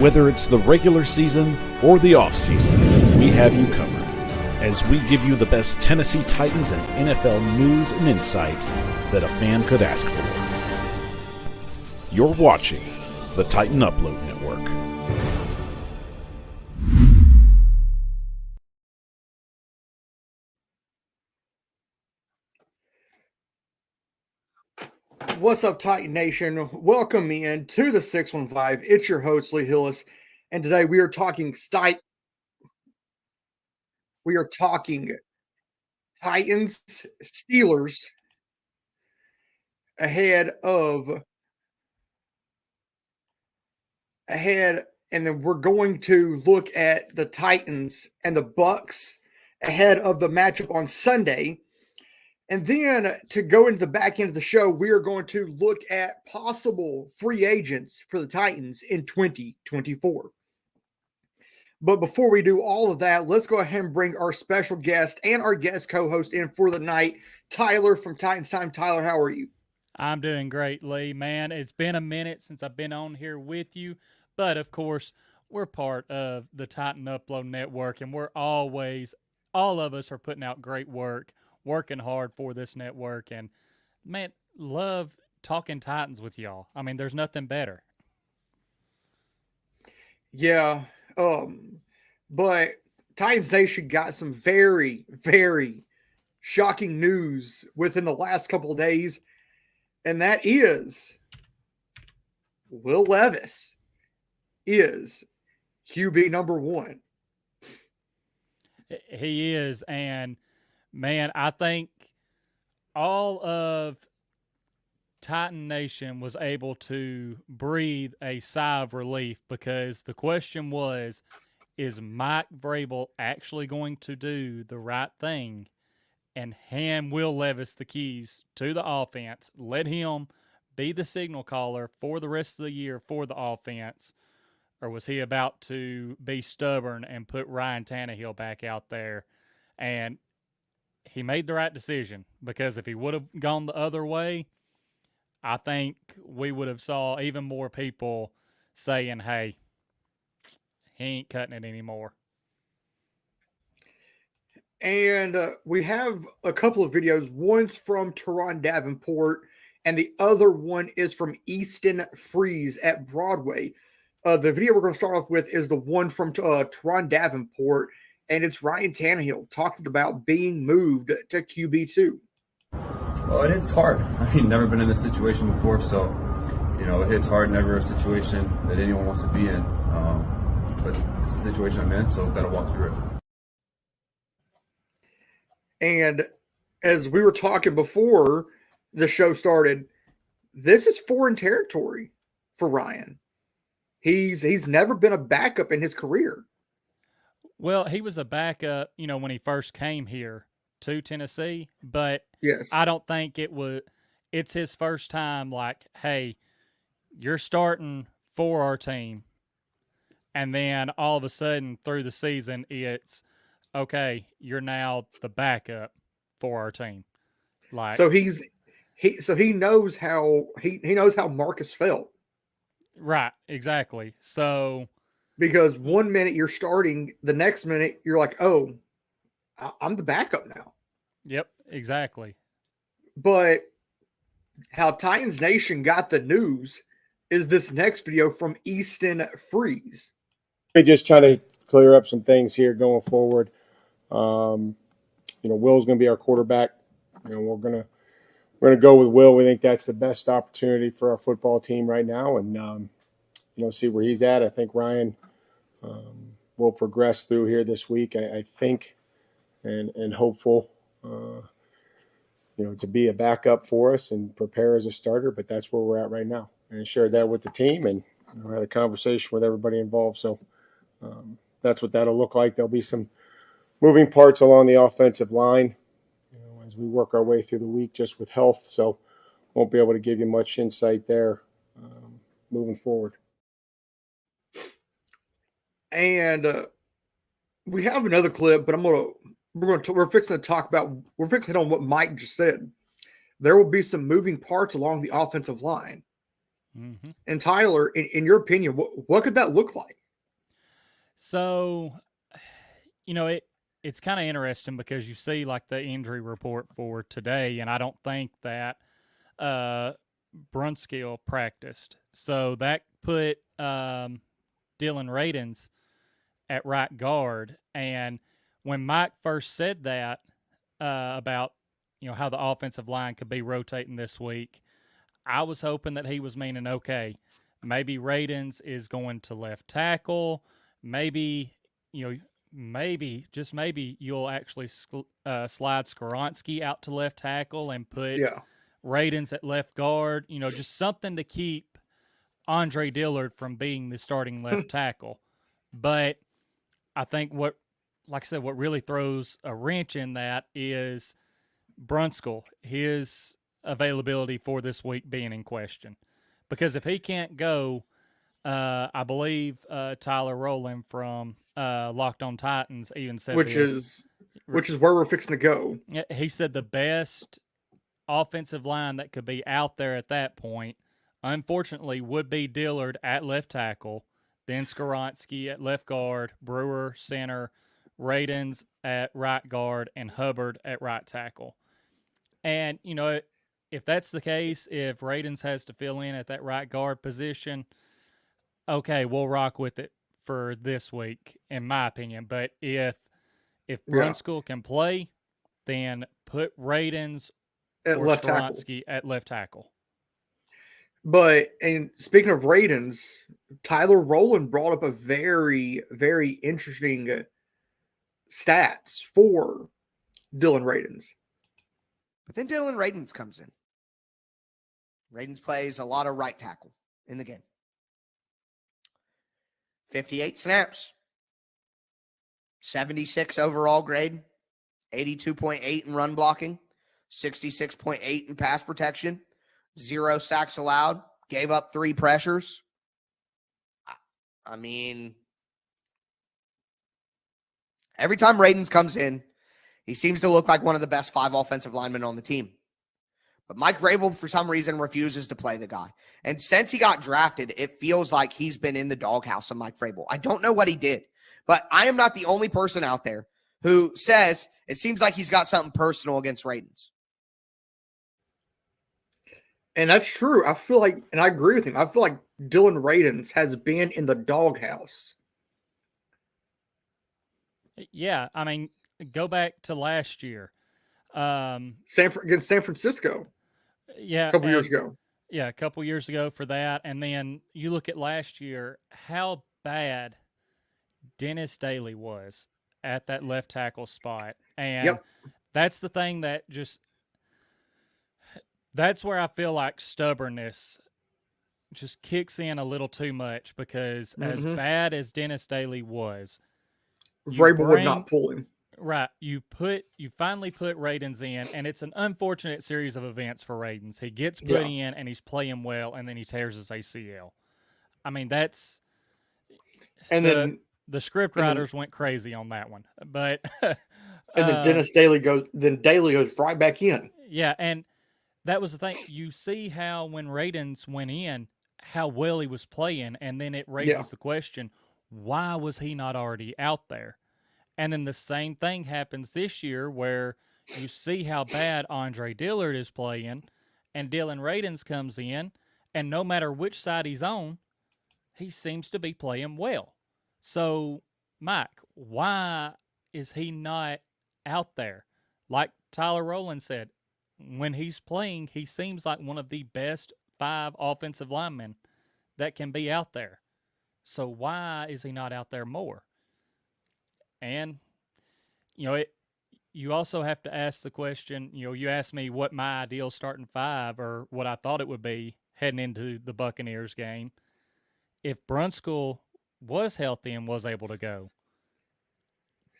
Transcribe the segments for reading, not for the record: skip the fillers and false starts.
Whether it's the regular season or the off-season, we have you covered as we give you the best Tennessee Titans and NFL news and insight that a fan could ask for. You're watching the Titan Upload Network. What's up, Titan Nation? Welcome in to the 615. It's your host, Lee Hillis, and today we are talking Titans, Steelers and then we're going to look at the Titans and the Bucs ahead of the matchup on Sunday. And then to go into the back end of the show, we are going to look at possible free agents for the Titans in 2024. But before we do all of that, let's go ahead and bring our special guest and our guest co-host in for the night, Tyler from Titans Time. Tyler, how are you? I'm doing great, Lee. Man, it's been a minute since I've been on here with you. But, of course, we're part of the Titan Upload Network, and all of us are putting out great work, working hard for this network, and, man, love talking Titans with y'all. I mean, there's nothing better. Yeah, but Titans Nation got some very, very shocking news within the last couple of days, and that is Will Levis is QB number one. He is, and man, I think all of Titan Nation was able to breathe a sigh of relief because the question was, is Mike Vrabel actually going to do the right thing and hand Will Levis the keys to the offense, let him be the signal caller for the rest of the year for the offense, or was he about to be stubborn and put Ryan Tannehill back out there? And he made the right decision, because if he would have gone the other way, I think we would have saw even more people saying, hey, he ain't cutting it anymore. And we have a couple of videos. One's from Teron Davenport, and the other one is from Easton Freeze at Broadway. The video we're going to start off with is the one from Teron Davenport, and it's Ryan Tannehill talking about being moved to QB2. Well, it is hard. I mean, never been in this situation before, so, it hits hard. Never a situation that anyone wants to be in. But it's the situation I'm in, so I've got to walk through it. And as we were talking before the show started, this is foreign territory for Ryan. He's never been a backup in his career. Well, he was a backup, when he first came here to Tennessee, but yes, I don't think it's his first time like, hey, you're starting for our team. And then all of a sudden through the season, it's, okay, you're now the backup for our team. Like, so he knows how he knows how Marcus felt. Right, exactly. So because 1 minute you're starting, the next minute you're like, oh, I'm the backup now. Yep, exactly. But how Titans Nation got the news is this next video from Easton Freeze. They just try to clear up some things here going forward. Will's going to be our quarterback. We're going to go with Will. We think that's the best opportunity for our football team right now, and see where he's at. I think Ryan will progress through here this week. I think, and hopeful, to be a backup for us and prepare as a starter. But that's where we're at right now, and shared that with the team, and had a conversation with everybody involved. So that's what that'll look like. There'll be some moving parts along the offensive line as we work our way through the week just with health. So won't be able to give you much insight there moving forward. And we have another clip, but we're fixing to talk about, we're fixing on what Mike just said. There will be some moving parts along the offensive line. Mm-hmm. And Tyler, in your opinion, what could that look like? So, it's kind of interesting because you see like the injury report for today, and I don't think that Brunskill practiced. So that put Dylan Radens at right guard. And when Mike first said that about how the offensive line could be rotating this week, I was hoping that he was meaning, okay, maybe Radens is going to left tackle. Maybe, just maybe you'll actually slide Skoronski out to left tackle and put Radens at left guard. Just something to keep Andre Dillard from being the starting left tackle. But I think like I said, what really throws a wrench in that is Brunskill, his availability for this week being in question. Because if he can't go, I believe Tyler Rowland from Locked On Titans even said which is where we're fixing to go. He said the best offensive line that could be out there at that point, unfortunately, would be Dillard at left tackle, then Skoronski at left guard, Brewer center, Radens at right guard, and Hubbard at right tackle. And, if that's the case, if Radens has to fill in at that right guard position, okay, we'll rock with it for this week, in my opinion. But if Brunskill can play, then put Radens at or left Skoronski at left tackle. And speaking of Radens, Tyler Rowland brought up a very, very interesting stats for Dylan Radens. But then Dylan Radens comes in. Radens plays a lot of right tackle in the game. 58 snaps, 76 overall grade, 82.8 in run blocking, 66.8 in pass protection, 0 sacks allowed, gave up 3 pressures. I mean, every time Radens comes in, he seems to look like one of the best 5 offensive linemen on the team. But Mike Vrabel, for some reason, refuses to play the guy. And since he got drafted, it feels like he's been in the doghouse of Mike Vrabel. I don't know what he did, but I am not the only person out there who says it seems like he's got something personal against Radens. And that's true. I feel like, and I agree with him, I feel like Dylan Radens has been in the doghouse. Yeah, I mean, go back to last year. Against San Francisco. Yeah. A couple years ago. Yeah, a couple years ago for that. And then you look at last year, how bad Dennis Daly was at that left tackle spot. And that's the thing that that's where I feel like stubbornness just kicks in a little too much, because as bad as Dennis Daly was, Vrabel would not pull him. Right. You finally put Radens in, and it's an unfortunate series of events for Radens. He gets put in, and he's playing well, and then he tears his ACL. I mean, that's – and then the script writers went crazy on that one. But and then Daly goes right back in. Yeah, and that was the thing. You see how when Radens went in, how well he was playing, and then it raises the question, why was he not already out there? And then the same thing happens this year, where you see how bad Andre Dillard is playing, and Dylan Radens comes in, and no matter which side he's on, he seems to be playing well. So, Mike, why is he not out there? Like Tyler Rowland said, when he's playing, he seems like one of the best 5 offensive linemen that can be out there. So why is he not out there more? And, you also have to ask the question, you asked me what my ideal starting 5 or what I thought it would be heading into the Buccaneers game. If Brunskill was healthy and was able to go,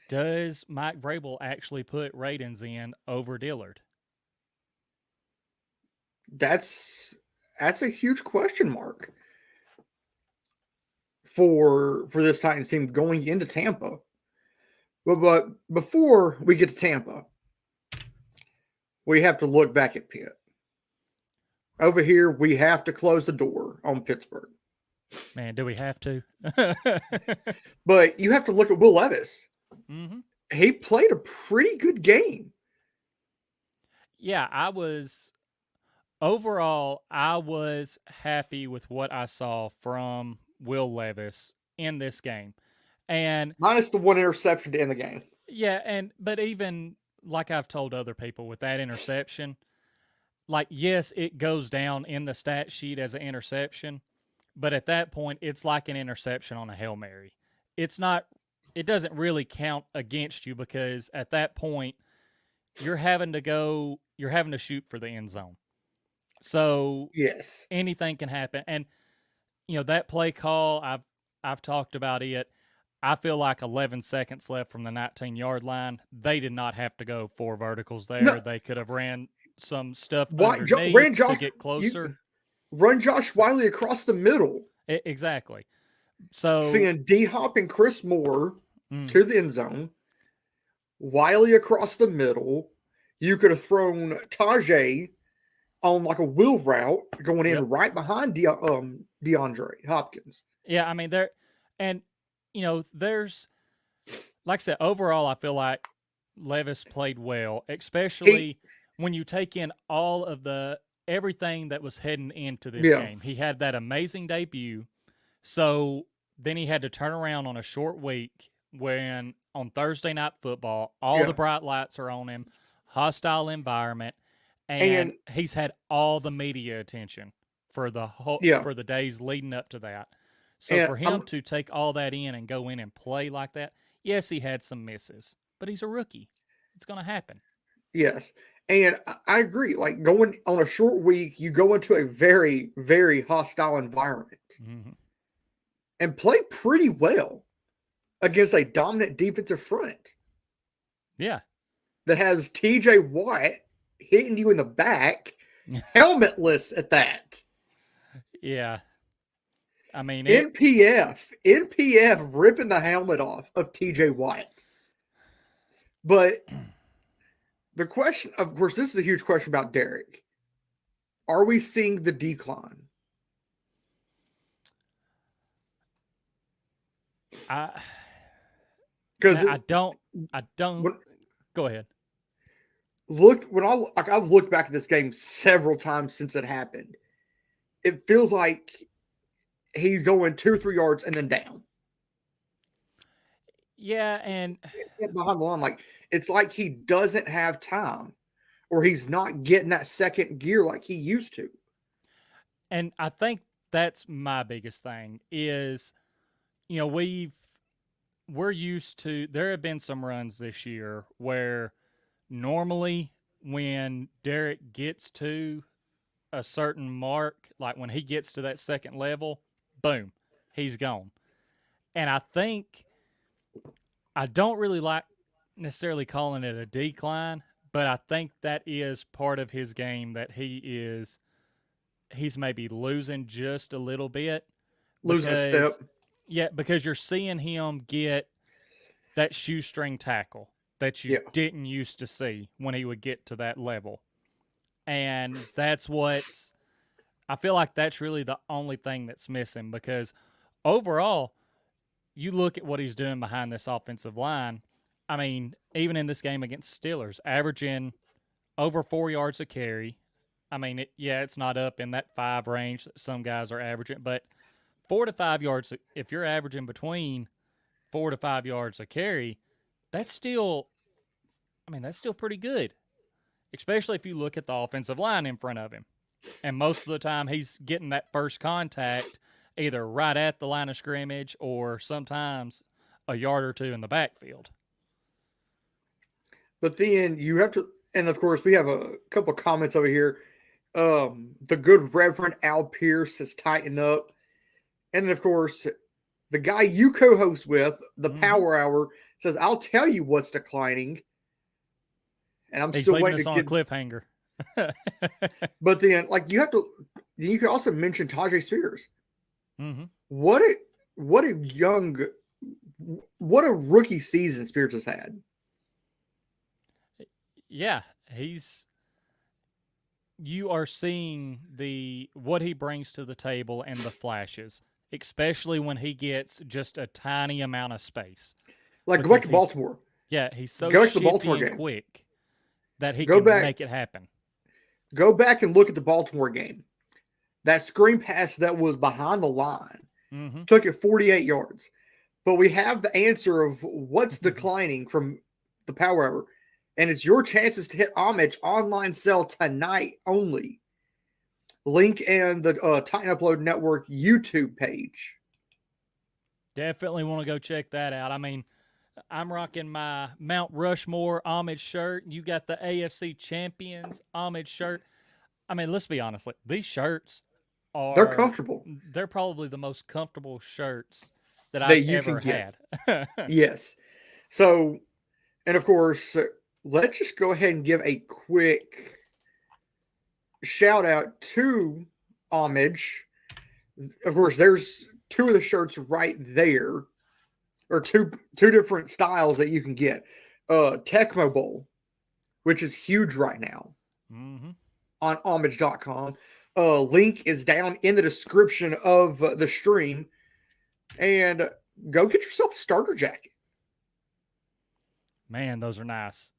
does Mike Vrabel actually put Radens in over Dillard? That's a huge question mark for this Titans team going into Tampa. But before we get to Tampa, we have to look back at Pitt. Over here, we have to close the door on Pittsburgh. Man, do we have to? But you have to look at Will Levis. Mm-hmm. He played a pretty good game. Yeah, I was happy with what I saw from Will Levis in this game. And minus the one interception to end the game. Yeah, but even like I've told other people with that interception, like, yes, it goes down in the stat sheet as an interception, but at that point, it's like an interception on a Hail Mary. It doesn't really count against you because at that point, you're having to shoot for the end zone. So yes, anything can happen. And, that play call, I've talked about it. I feel like 11 seconds left from the 19-yard line. They did not have to go 4 verticals there. No. They could have ran some stuff underneath to get closer. Run Josh Wiley across the middle. Exactly. So seeing D-Hop and Chris Moore to the end zone. Wiley across the middle. You could have thrown Tajay on like a wheel route going in right behind DeAndre Hopkins. Yeah, I mean, there's, like I said, overall, I feel like Levis played well, especially when you take in all of everything that was heading into this game. He had that amazing debut. So then he had to turn around on a short week when on Thursday Night Football, all the bright lights are on him, hostile environment, and he's had all the media attention for the for the days leading up to that. So for him to take all that in and go in and play like that, yes, he had some misses, but he's a rookie. It's going to happen. Yes. And I agree. Like going on a short week, you go into a very, very hostile environment and play pretty well against a dominant defensive front. Yeah. That has TJ Watt hitting you in the back, helmetless at that. Yeah. I mean, NPF ripping the helmet off of TJ Watt. But the question, of course, this is a huge question about Derek. Are we seeing the decline? Because I don't. Go ahead. I've looked back at this game several times since it happened. It feels like he's going 2 or 3 yards and then down. Yeah, and behind the line, like it's like he doesn't have time, or he's not getting that second gear like he used to. And I think that's my biggest thing is, we're used to. There have been some runs this year where normally when Derek gets to a certain mark, like when he gets to that second level, boom, he's gone. And I think I don't really like necessarily calling it a decline, but I think that is part of his game that he's maybe losing just a little bit. Losing a step. Yeah, because you're seeing him get that shoestring tackle that you didn't used to see when he would get to that level. And that's I feel like that's really the only thing that's missing because overall, you look at what he's doing behind this offensive line. I mean, even in this game against Steelers, averaging over 4 yards a carry. I mean, it's not up in that 5 range that some guys are averaging, but 4 to 5 yards, if you're averaging between 4 to 5 yards a carry, that's still pretty good, especially if you look at the offensive line in front of him. And most of the time he's getting that first contact either right at the line of scrimmage or sometimes a yard or 2 in the backfield. But then you have to, and of course we have a couple of comments over here. The good Reverend Al Pierce has tightened up. And then of course, the guy you co-host with, the Power Hour, says, I'll tell you what's declining. And I'm still waiting us on a cliffhanger. But then, like, you can also mention Tajay Spears. Mm-hmm. What a rookie season Spears has had. Yeah, you are seeing what he brings to the table and the flashes, especially when he gets just a tiny amount of space. Like, go back to Because Baltimore. Yeah, he's so Go back to the shifty Baltimore and game. quick that he Go can back. make it happen. Go back and look at the Baltimore game. That screen pass that was behind the line Mm-hmm. took it 48 yards. But we have the answer of what's declining from the power hour. And it's your chances to hit Homage online sale tonight only. Link in the Titan Upload Network YouTube page. Definitely want to go check that out. I mean, I'm rocking my Mount Rushmore homage shirt. You got the AFC Champions homage shirt. I mean, let's be honest. These shirts They're comfortable. They're probably the most comfortable shirts that That I've you ever can get. had. Yes. So, and of course, let's just go ahead and give a quick shout out to Homage. Of course, there's two of the shirts right there, or two different styles that you can get. Tecmo Bowl, which is huge right now Mm-hmm. on homage.com. Link is down in the description of the stream. And go get yourself a starter jacket. Man, those are nice.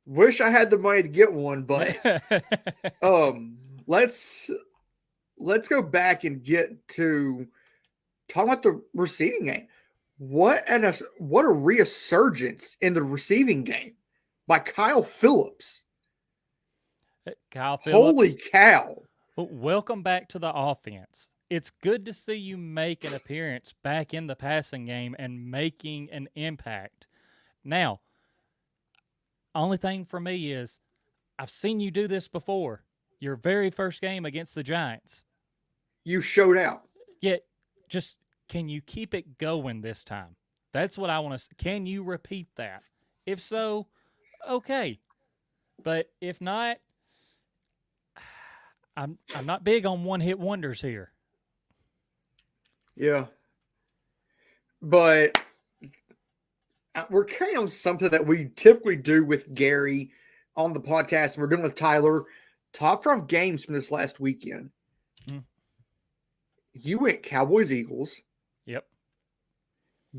Wish I had the money to get one, but let's go back and get to talking about the receiving game. What a resurgence in the receiving game by Kyle Phillips. Kyle Phillips. Holy cow. Welcome back to the offense. It's good to see you make an appearance back in the passing game and making an impact. Now, only thing for me is I've seen you do this before. Your very first game against the Giants. You showed out. Yeah, just can you keep it going this time? That's what I want to. Can you repeat that? If so, okay. But if not, I'm not big on one-hit wonders here. Yeah. But we're carrying on something that we typically do with Gary on the podcast, and we're doing with Tyler. Top 5 games from this last weekend. You went Cowboys, Eagles. Yep.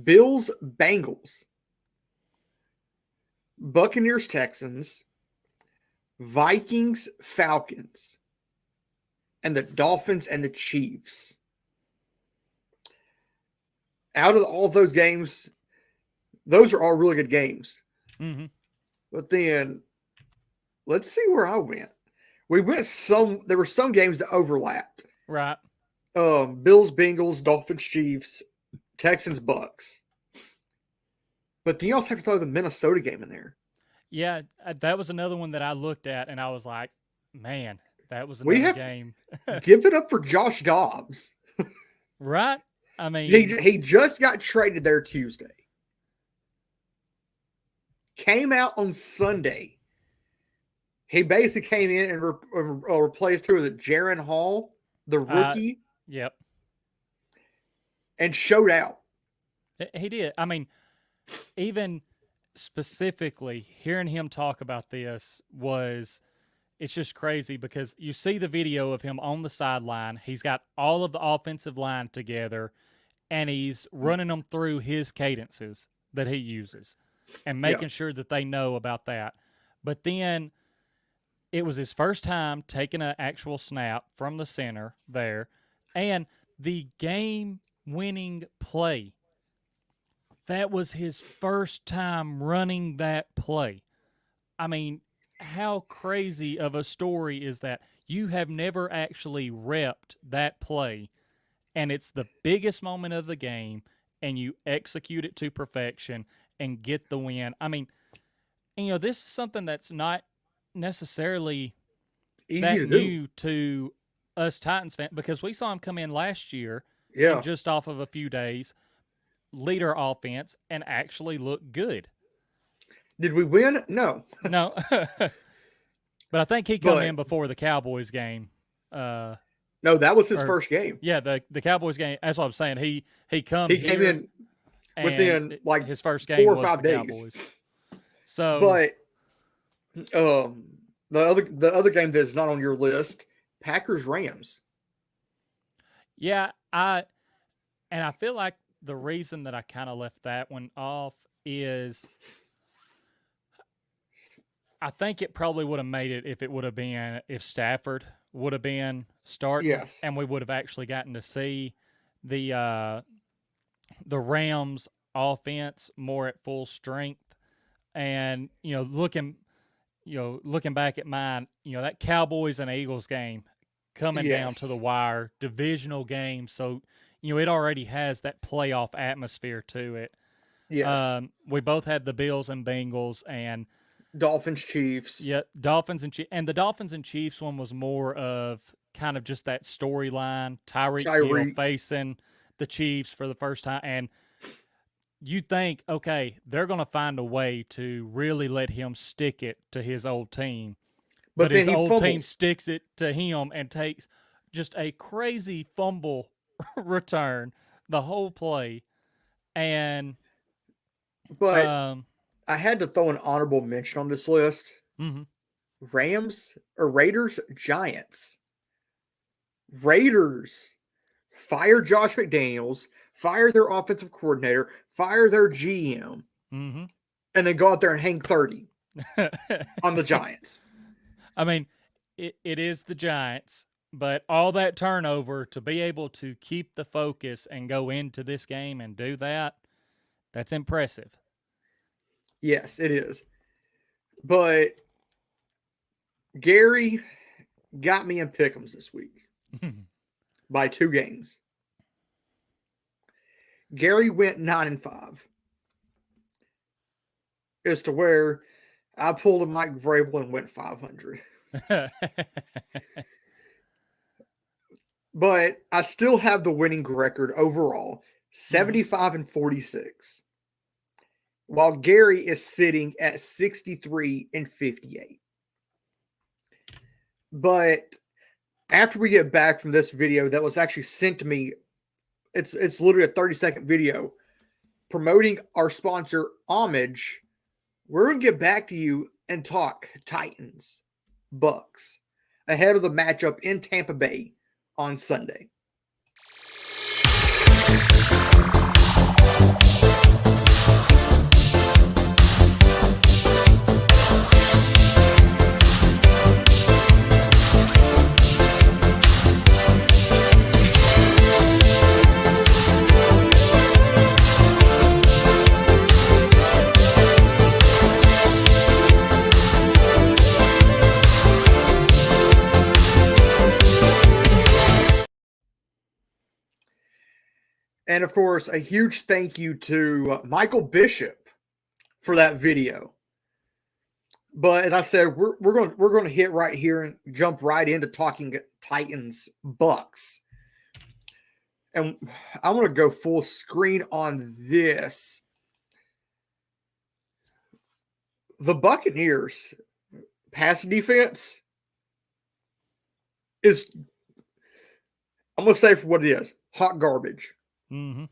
Bills, Bengals. Buccaneers, Texans. Vikings, Falcons. And the Dolphins and the Chiefs. Out of all those games, those are all really good games. Mm-hmm. But then, let's see where I went. There were some games that overlapped. Right. Bills, Bengals, Dolphins, Chiefs, Texans, Bucks. But then you also have to throw the Minnesota game in there. Yeah, that was another one that I looked at, and I was like, man, that was another game. Give it up for Josh Dobbs. Right? I mean, he just got traded there Tuesday. Came out on Sunday. He basically came in and replaced who was it? Jaron Hall, the rookie. Yep. And showed out. He did. I mean, even specifically hearing him talk about this it's just crazy because you see the video of him on the sideline. He's got all of the offensive line together, and he's running them through his cadences that he uses and making sure that they know about that. But then it was his first time taking an actual snap from the center there, and the game-winning play. That was his first time running that play. I mean, how crazy of a story is that? You have never actually repped that play, and it's the biggest moment of the game, and you execute it to perfection and get the win. I mean, this is something that's not necessarily Easy new to us Titans fans because we saw him come in last year and just off of a few days, lead our offense, and actually look good. Did we win? No. No. But I think he come in before the Cowboys game. No, that was his first game. Yeah, the Cowboys game. That's what I'm saying. He came in within his first game 4 or was 5 the days. Cowboys. So, but the other game that is not on your list, Packers Rams. Yeah, I feel like the reason that I kind of left that one off is I think it probably would have made it if Stafford would have been starting, Yes. and we would have actually gotten to see the Rams offense more at full strength. And looking back at mine, that Cowboys and Eagles game coming down to Yes. the wire, divisional game, so it already has that playoff atmosphere to it. Yes. We both had the Bills and Bengals, and Dolphins Chiefs. yeah, Dolphins and Chiefs. And the Dolphins and Chiefs one was more of kind of just that storyline. Tyreek Hill facing the Chiefs for the first time. And you think, okay, they're going to find a way to really let him stick it to his old team. But his old team sticks it to him and takes just a crazy fumble return the whole play. But I had to throw an honorable mention on this list. Mm-hmm. Raiders, Giants. Raiders fire Josh McDaniels, fire their offensive coordinator, fire their GM, mm-hmm. and then go out there and hang 30 on the Giants. I mean, it is the Giants, but all that turnover to be able to keep the focus and go into this game and do that, that's impressive. Yes, it is. But Gary got me in pick'ems this week by 2 games. Gary went 9-5. As to where I pulled a Mike Vrabel and went 500. But I still have the winning record overall, 75-46. While Gary is sitting at 63-58. But after we get back from this video that was actually sent to me, it's literally a 30-second video promoting our sponsor, Homage. We're going to get back to you and talk Titans, Bucks, ahead of the matchup in Tampa Bay on Sunday. And of course, a huge thank you to Michael Bishop for that video. But as I said, we're going to hit right here and jump right into talking Titans Bucks. And I'm going to go full screen on this. The Buccaneers pass defense is, I'm going to say for what it is, hot garbage. Mm-hmm.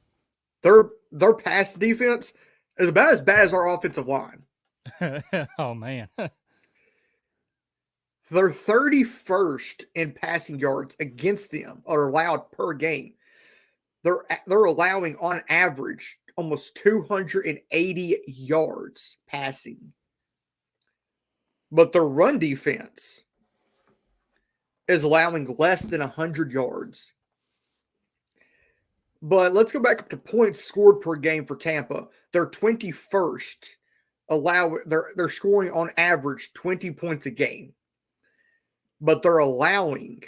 Their pass defense is about as bad as our offensive line. Oh, man. They're 31st in passing yards against them, or allowed per game. They're allowing on average almost 280 yards passing. But their run defense is allowing less than 100 yards. But let's go back up to points scored per game for Tampa. They're 21st. They're scoring on average 20 points a game. But they're allowing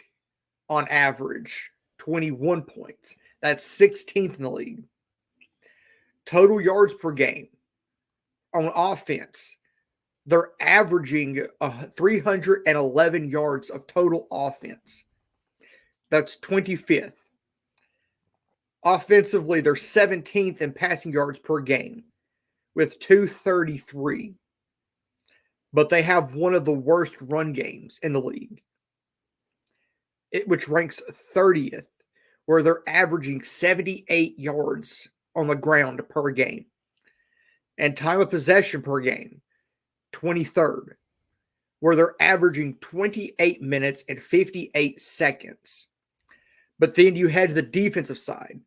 on average 21 points. That's 16th in the league. Total yards per game on offense, they're averaging 311 yards of total offense. That's 25th. Offensively, they're 17th in passing yards per game with 233. But they have one of the worst run games in the league, which ranks 30th, where they're averaging 78 yards on the ground per game. And time of possession per game, 23rd. where they're averaging 28 minutes and 58 seconds. But then you head to the defensive side.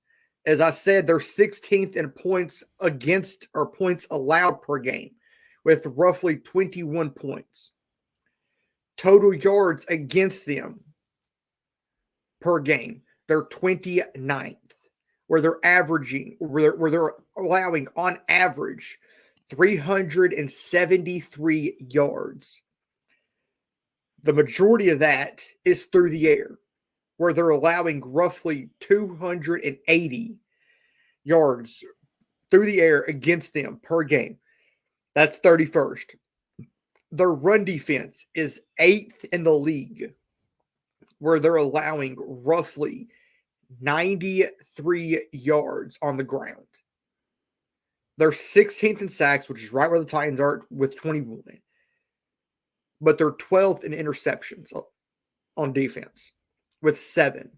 As I said, they're 16th in points against or points allowed per game with roughly 21 points. Total yards against them per game, they're 29th, where they're allowing on average 373 yards. The majority of that is through the air, where they're allowing roughly 280 yards through the air against them per game. That's 31st. Their run defense is 8th in the league, where they're allowing roughly 93 yards on the ground. They're 16th in sacks, which is right where the Titans are with 21. But they're 12th in interceptions on defense with 7.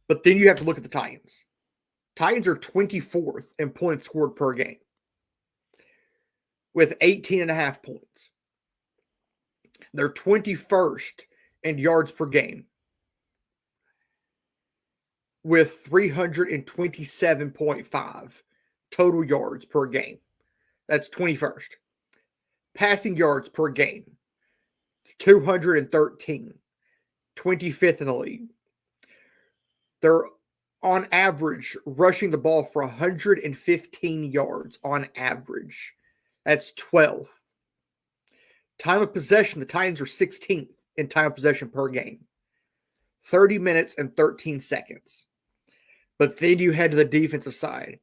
But then you have to look at the Titans. Titans are 24th in points scored per game with 18.5 points. They're 21st in yards per game with 327.5 total yards per game. That's 21st. Passing yards per game, 213, 25th in the league. They're on average rushing the ball for 115 yards on average. That's 12th. Time of possession, the Titans are 16th in time of possession per game. 30 minutes and 13 seconds. But then you head to the defensive side.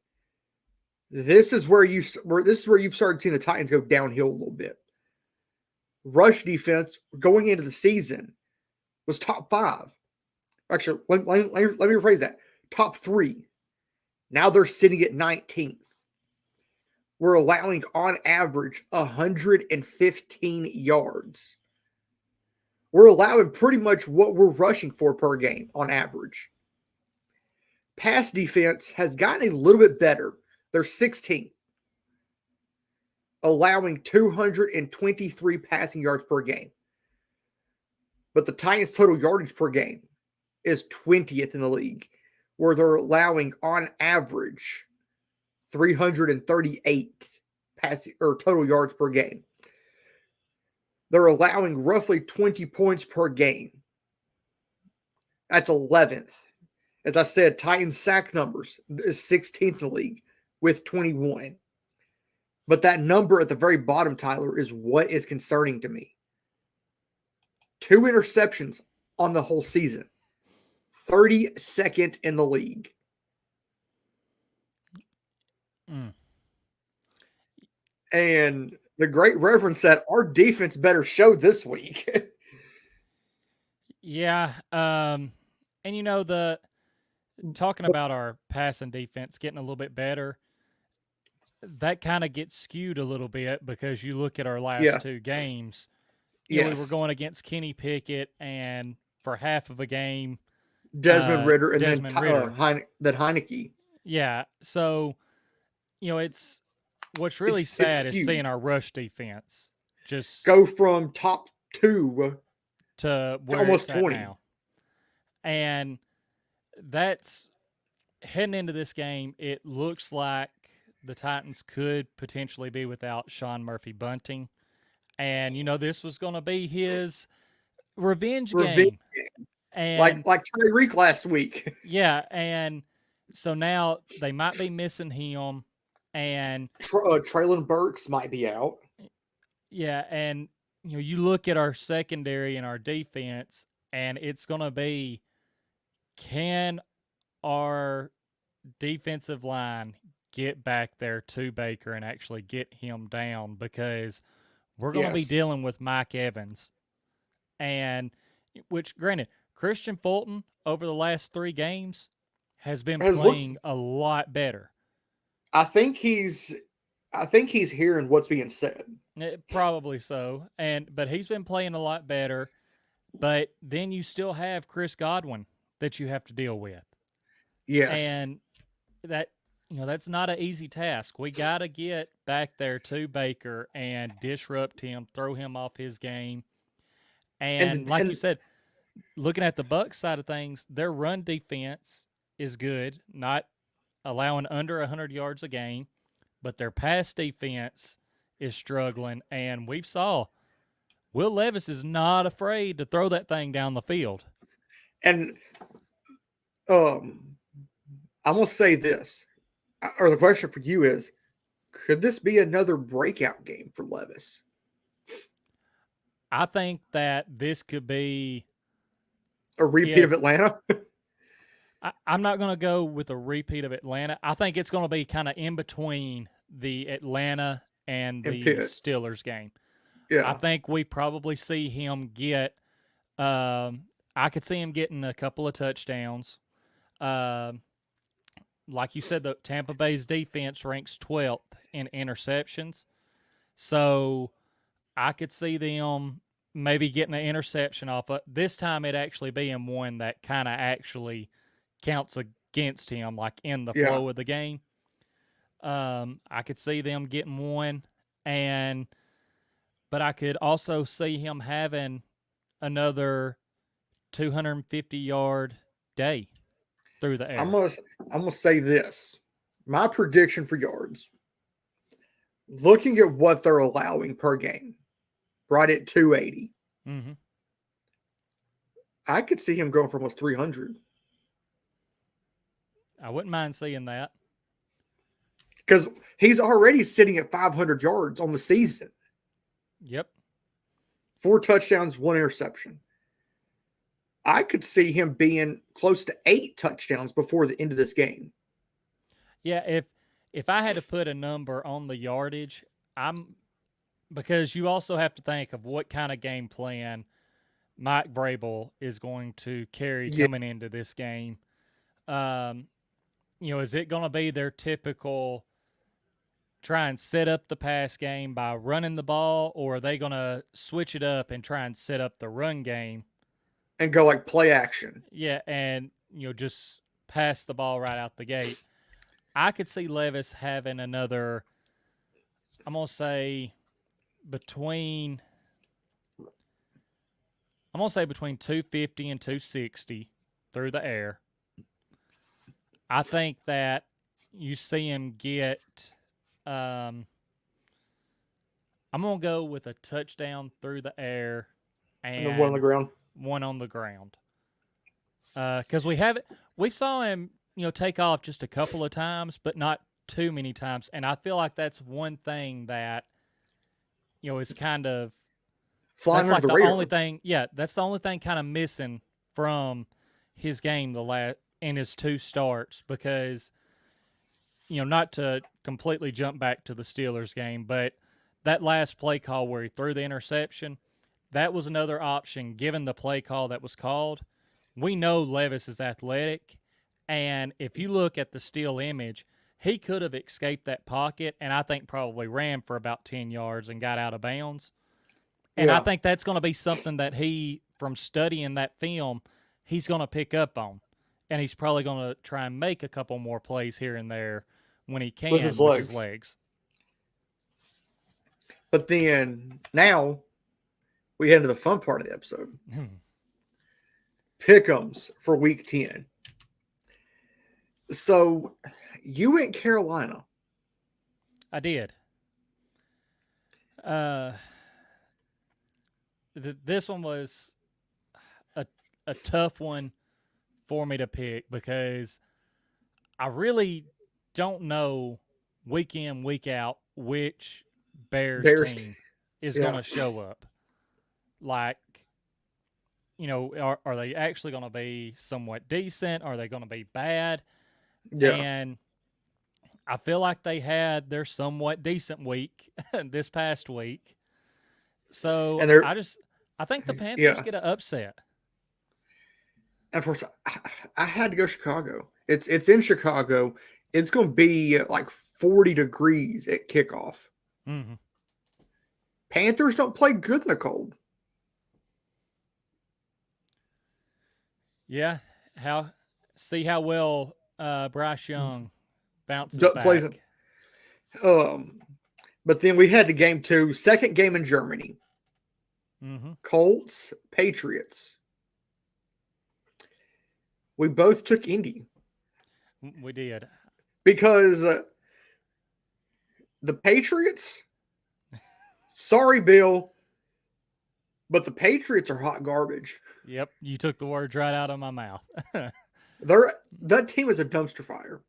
This is where you've started seeing the Titans go downhill a little bit. Rush defense going into the season was top 5. Actually, let me rephrase that. Top 3. Now they're sitting at 19th. We're allowing on average 115 yards. We're allowing pretty much what we're rushing for per game on average. Pass defense has gotten a little bit better. They're 16th, allowing 223 passing yards per game. But the Titans' total yardage per game is 20th in the league, where they're allowing on average 338 passing or total yards per game. They're allowing roughly 20 points per game. That's 11th. As I said, Titans sack numbers is 16th in the league with 21. But that number at the very bottom, Tyler, is what is concerning to me. 2 interceptions on the whole season. 32nd in the league. And the great reference that our defense better show this week. Yeah. And talking about our passing defense getting a little bit better, that kind of gets skewed a little bit because you look at our last 2 games. We were going against Kenny Pickett, and for half of a game, Desmond Ridder, and Desmond then Ridder. Heineke. Yeah. So, it's what's really sad is seeing our rush defense just go from top 2 to where almost it's at 20 now. And that's heading into this game. It looks like the Titans could potentially be without Sean Murphy-Bunting. And, this was going to be his revenge game. And like Tyreek last week. Yeah, and so now they might be missing him. And Traylon Burks might be out. Yeah, and you look at our secondary and our defense, and it's going to be, can our defensive line get back there to Baker and actually get him down? Because we're going to be dealing with Mike Evans, and which, granted, Christian Fulton over the last 3 games has been playing a lot better. I think he's hearing what's being said. Probably so. But he's been playing a lot better. But then you still have Chris Godwin that you have to deal with. Yes. And that that's not an easy task. We got to get back there to Baker and disrupt him, throw him off his game. And like you said, looking at the Bucs side of things, their run defense is good, not allowing under 100 yards a game, but their pass defense is struggling. And we saw Will Levis is not afraid to throw that thing down the field. And I'm gonna say this, or the question for you is, could this be another breakout game for Levis? I think that this could be A repeat of Atlanta? I'm not going to go with a repeat of Atlanta. I think it's going to be kind of in between the Atlanta and the Steelers game. Yeah. I think we probably see him get I could see him getting a couple of touchdowns. Like you said, the Tampa Bay's defense ranks 12th in interceptions. So I could see them maybe getting an interception off of this time. It actually being one that kind of actually counts against him, like in the flow of the game. I could see them getting one, but I could also see him having another 250-yard day through the air. I'm gonna say this. My prediction for yards, looking at what they're allowing per game, right at 280. Mm-hmm. I could see him going for almost 300. I wouldn't mind seeing that. Because he's already sitting at 500 yards on the season. Yep. 4 touchdowns, 1 interception. I could see him being close to 8 touchdowns before the end of this game. Yeah, if I had to put a number on the yardage, because you also have to think of what kind of game plan Mike Vrabel is going to carry coming into this game. Is it going to be their typical try and set up the pass game by running the ball, or are they going to switch it up and try and set up the run game? And go like play action. Yeah, and just pass the ball right out the gate. I could see Levis having another, I'm going to say between 250 and 260 through the air. I think that you see him get I'm going to go with a touchdown through the air and the one on the ground. One on the ground. Because we saw him, take off just a couple of times, but not too many times. And I feel like that's one thing that, is kind of flying that's like the radar. Only thing. Yeah, that's the only thing kind of missing from his game in his 2 starts, because, not to completely jump back to the Steelers game, but that last play call where he threw the interception, that was another option given the play call that was called. We know Levis is athletic, and if you look at the still image, he could have escaped that pocket and I think probably ran for about 10 yards and got out of bounds. And I think that's going to be something that he, from studying that film, he's going to pick up on. And he's probably going to try and make a couple more plays here and there when he can with his legs. But then now we head to the fun part of the episode. Pick'ems for week 10. So you went Carolina. I did. This one was a tough one for me to pick because I really don't know week in, week out which Bears team is going to show up. Like, are they actually going to be somewhat decent? Are they going to be bad? Yeah. And I feel like they had their somewhat decent week this past week. So I think the Panthers get an upset. And of course, I had to go Chicago. It's in Chicago. It's going to be like 40 degrees at kickoff. Mm-hmm. Panthers don't play good in the cold. Yeah. See how well Bryce Young Bounces plays back. But then we had the game 2, second game in Germany. Mm-hmm. Colts, Patriots. We both took Indy We did. because the Patriots, sorry, Bill, but the Patriots are hot garbage. Yep, you took the words right out of my mouth. That team is a dumpster fire.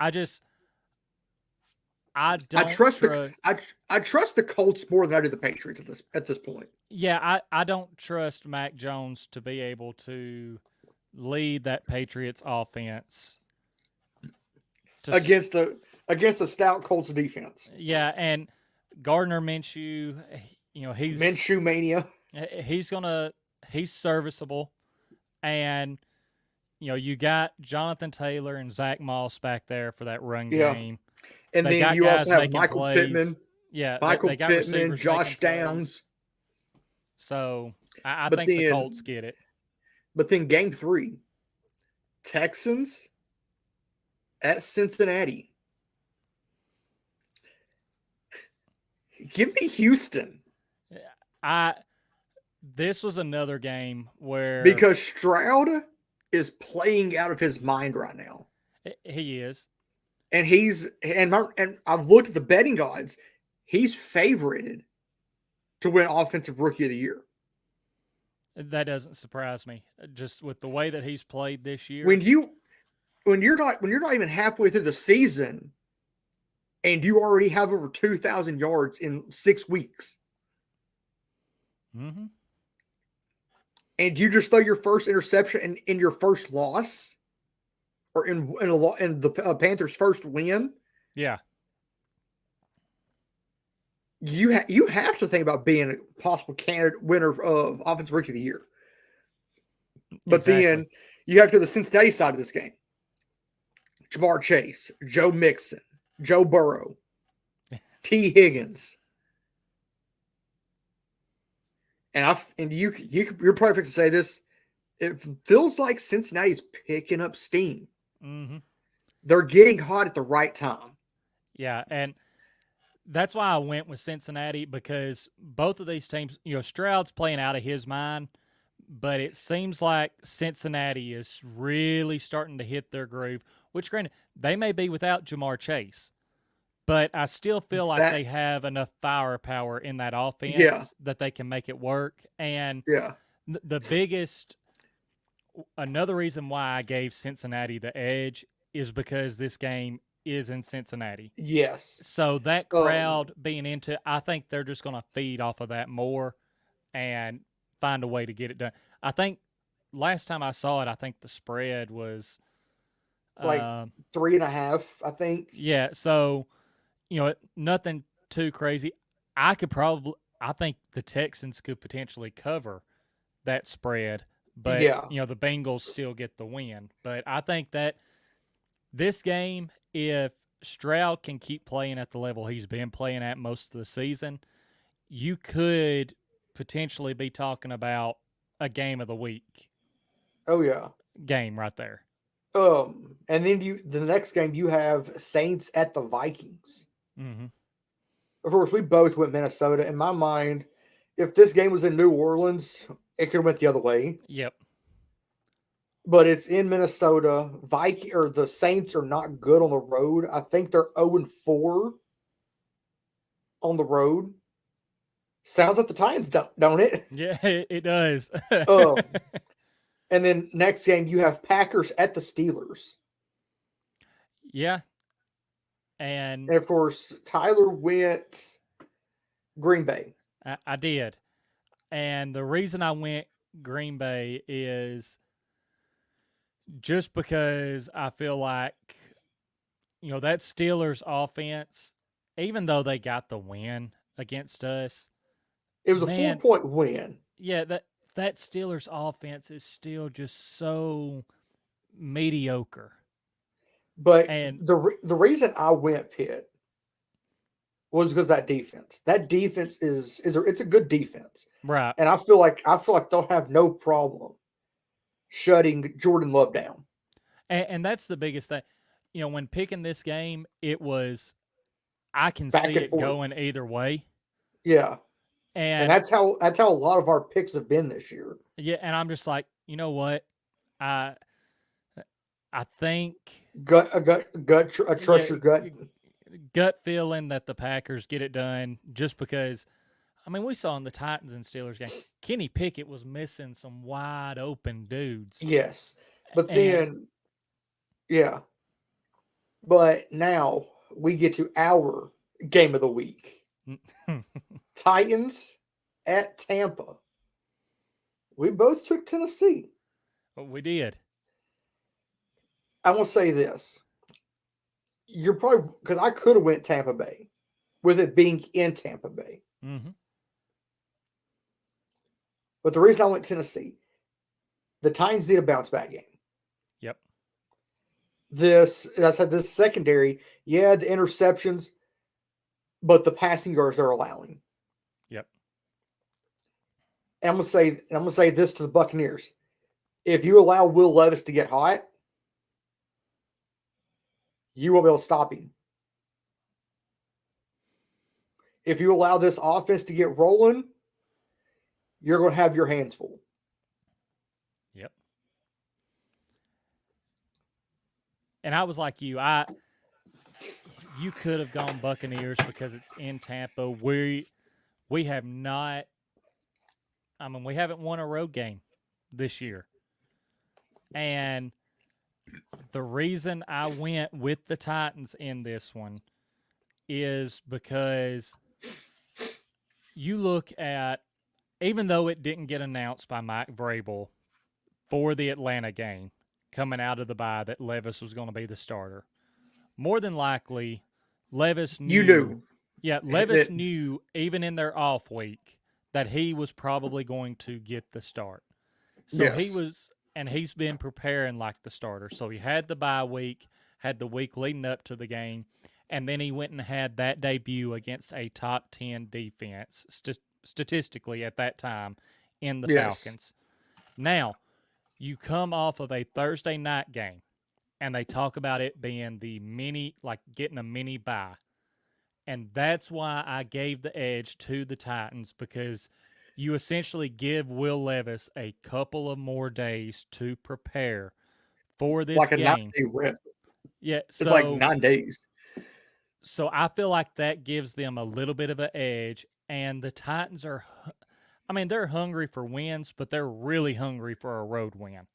I don't trust the Colts more than I do the Patriots at this point. Yeah, I don't trust Mac Jones to be able to lead that Patriots offense against a stout Colts defense. Yeah, and Gardner Minshew, he's Minshew mania. He's serviceable, and you got Jonathan Taylor and Zach Moss back there for that run game. And they then you also have Michael plays. Pittman. Yeah, Michael they got Pittman, Josh Downs. So I think the Colts get it. But then game 3, Texans at Cincinnati. Give me Houston. This was another game where because Stroud is playing out of his mind right now. He is. And and I've looked at the betting odds. He's favorited to win Offensive Rookie of the Year. That doesn't surprise me. Just with the way that he's played this year. When you're not even halfway through the season, and you already have over 2,000 yards in 6 weeks, mm-hmm. and you just throw your first interception in your first loss, or in the Panthers' first win, yeah, you have to think about being a possible candidate winner of Offensive Rookie of the Year. But then you have to go to the Cincinnati side of this game. Jamar Chase, Joe Mixon, Joe Burrow, T. Higgins. And you're probably fixing to say this. It feels like Cincinnati's picking up steam. Mm-hmm. They're getting hot at the right time. Yeah, and that's why I went with Cincinnati, because both of these teams, Stroud's playing out of his mind, but it seems like Cincinnati is really starting to hit their groove, which, granted, they may be without Jamar Chase, but I still feel like they have enough firepower in that offense that they can make it work. And the biggest – another reason why I gave Cincinnati the edge is because this game is in Cincinnati. Yes. So that crowd being into, I think they're just going to feed off of that more and find a way to get it done. I think last time I saw it, I think the spread was like 3.5, I think. Yeah. So, nothing too crazy. I think the Texans could potentially cover that spread, but the Bengals still get the win. But I think that this game, if Stroud can keep playing at the level he's been playing at most of the season, you could potentially be talking about a game of the week. Oh yeah, game right there. And then the next game you have Saints at the Vikings. Mm-hmm. Of course, we both went Minnesota. In my mind, if this game was in New Orleans, it could have went the other way. Yep. But it's in Minnesota. The Saints are not good on the road. I think they're 0-4 on the road. Sounds like the Titans, don't it? Yeah, it does. And then next game, you have Packers at the Steelers. Yeah. And of course, Tyler went Green Bay. I did. And the reason I went Green Bay is just because I feel like, that Steelers offense, even though they got the win against us, it was a 4-point win. Yeah, that Steelers offense is still just so mediocre. But the reason I went Pitt was because that defense. That defense it's a good defense, right? And I feel like they'll have no problem shutting Jordan Love down. And that's the biggest thing. when picking this game, it was I can Back see and it forth. going either way. Yeah. And that's how a lot of our picks have been this year. yeah, and I'm just like, you know what? I think Trust your gut. gut feeling that the Packers get it done just because I mean, we saw in the Titans and Steelers game, Kenny Pickett was missing some wide open dudes. Yes. But And then yeah. But now we get to our game of the week. Titans at Tampa. We both took Tennessee. we did. I will say this. You're probably because I could have went Tampa Bay with it being in Tampa Bay. Mm-hmm. But the reason I went Tennessee, the Titans need a bounce back game. Yep. This secondary, yeah, the interceptions, but the passing yards they're allowing. Yep. And I'm gonna say this to the Buccaneers. If you allow Will Levis to get hot, you will be able to stop him. If you allow this offense to get rolling, you're going to have your hands full. Yep. And I was like you. You could have gone Buccaneers because it's in Tampa. We have not. I mean, we haven't won a road game this year, and the reason I went with the Titans in this one is because you look at, even though it didn't get announced by Mike Vrabel for the Atlanta game coming out of the bye that Levis was going to be the starter, more than likely Levis knew. You knew. Yeah, Levis knew even in their off week that he was probably going to get the start. So yes. he's been preparing like the starter. So he had the bye week, had the week leading up to the game, and then he went and had that debut against a top 10 defense, statistically at that time, in the Falcons. Now, you come off of a Thursday night game, and they talk about it being getting a mini bye. And that's why I gave the edge to the Titans, because you essentially give Will Levis a couple of more days to prepare for this like a game. 9-day rep. Yeah, it's like 9 days. So I feel like that gives them a little bit of an edge, and the Titans they're hungry for wins, but they're really hungry for a road win.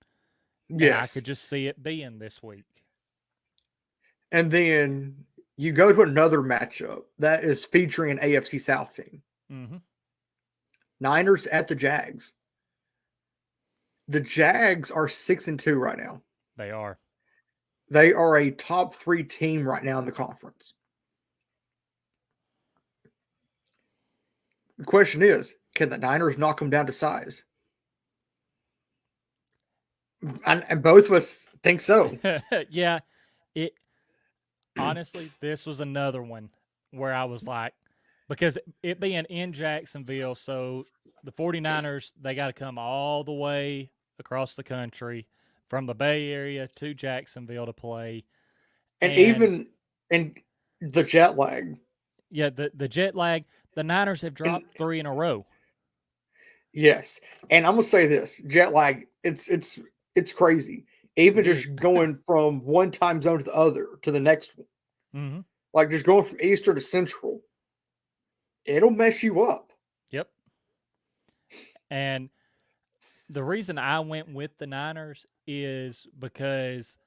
Yes. And I could just see it being this week. And then you go to another matchup that is featuring an AFC South team. Mm-hmm. Niners at the Jags. The Jags are 6-2 right now. They are. They are a top 3 team right now in the conference. The question is, can the Niners knock them down to size? And both of us think so. Yeah. Honestly, this was another one where I was like, because it being in Jacksonville, so the 49ers, they got to come all the way across the country from the Bay Area to Jacksonville to play. And even in the jet lag. Yeah, the jet lag, the Niners have dropped 3 in a row. Yes. And I'm going to say this, jet lag, it's crazy. Even just going from one time zone to the other to the next one. Mm-hmm. Like just going from Eastern to Central. It'll mess you up. Yep. And the reason I went with the Niners is because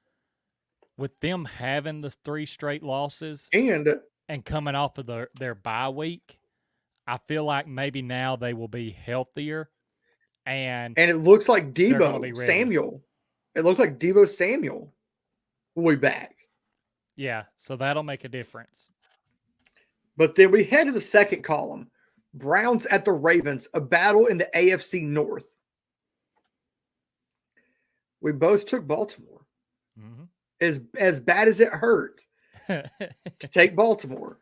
with them having the 3 straight losses and coming off of their bye week, I feel like maybe now they will be healthier. And it looks like Deebo Samuel. It looks like Deebo Samuel will be back. Yeah, so that'll make a difference. But then we head to the second column. Browns at the Ravens, a battle in the AFC North. We both took Baltimore. Mm-hmm. As bad as it hurt to take Baltimore.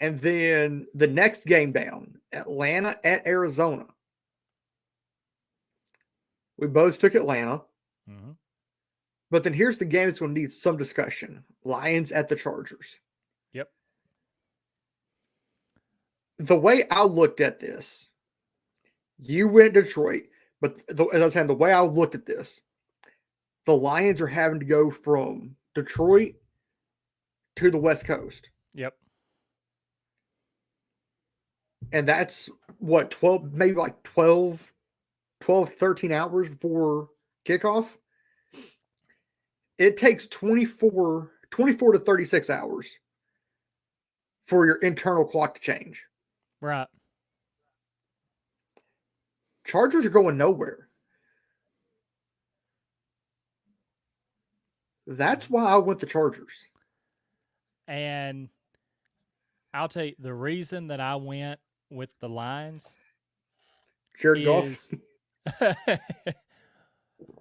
And then the next game down, Atlanta at Arizona. We both took Atlanta. Mm-hmm. But then here's the game that's going to need some discussion. Lions at the Chargers. Yep. The way I looked at this, you went Detroit, but as I was saying, the way I looked at this, the Lions are having to go from Detroit to the West Coast. Yep. And that's what, 12, maybe like 12, 13 hours before kickoff. It takes 24 to 36 hours for your internal clock to change. Right. Chargers are going nowhere. That's why I went the Chargers. And I'll tell you, the reason that I went with the Lions Jared Goff. is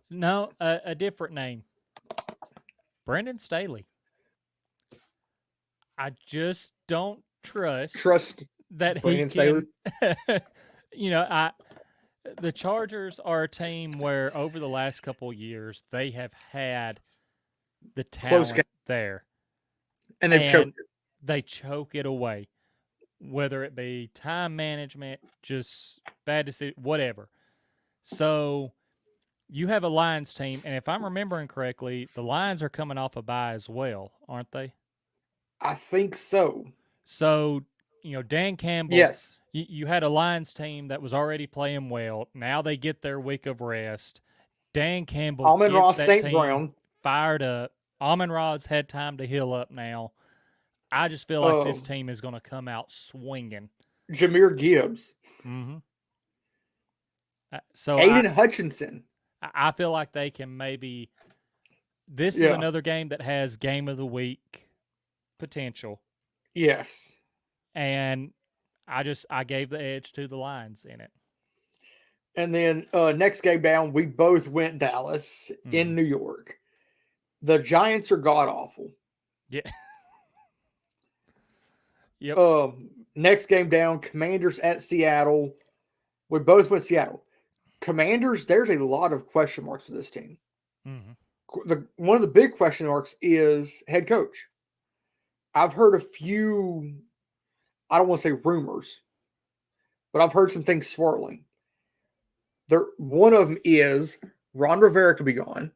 no, a different name. Brandon Staley. I just don't trust that Brandon he Staley. can. The Chargers are a team where over the last couple of years they have had the Close talent game. there, And they've choked it. they choke it away, whether it be time management, just bad decision, whatever. So you have a Lions team, and if I'm remembering correctly, the Lions are coming off a bye as well, aren't they? I think so. So, Dan Campbell, Yes. you had a Lions team that was already playing well. Now they get their week of rest. Dan Campbell Amon-Ra gets that St. team Brown. fired up. Amon-Ra's had time to heal up now. I just feel like this team is going to come out swinging. Jahmyr Gibbs. Mm-hmm. So Aiden Hutchinson. I feel like they can maybe – this is another game that has game of the week potential. Yes. And I gave the edge to the Lions in it. And then next game down, we both went Dallas in New York. The Giants are god-awful. Yeah. Yep. Next game down, Commanders at Seattle. We both went Seattle. Commanders, there's a lot of question marks for this team. Mm-hmm. One of the big question marks is head coach. I've heard a few, I don't want to say rumors, but I've heard some things swirling. One of them is Ron Rivera could be gone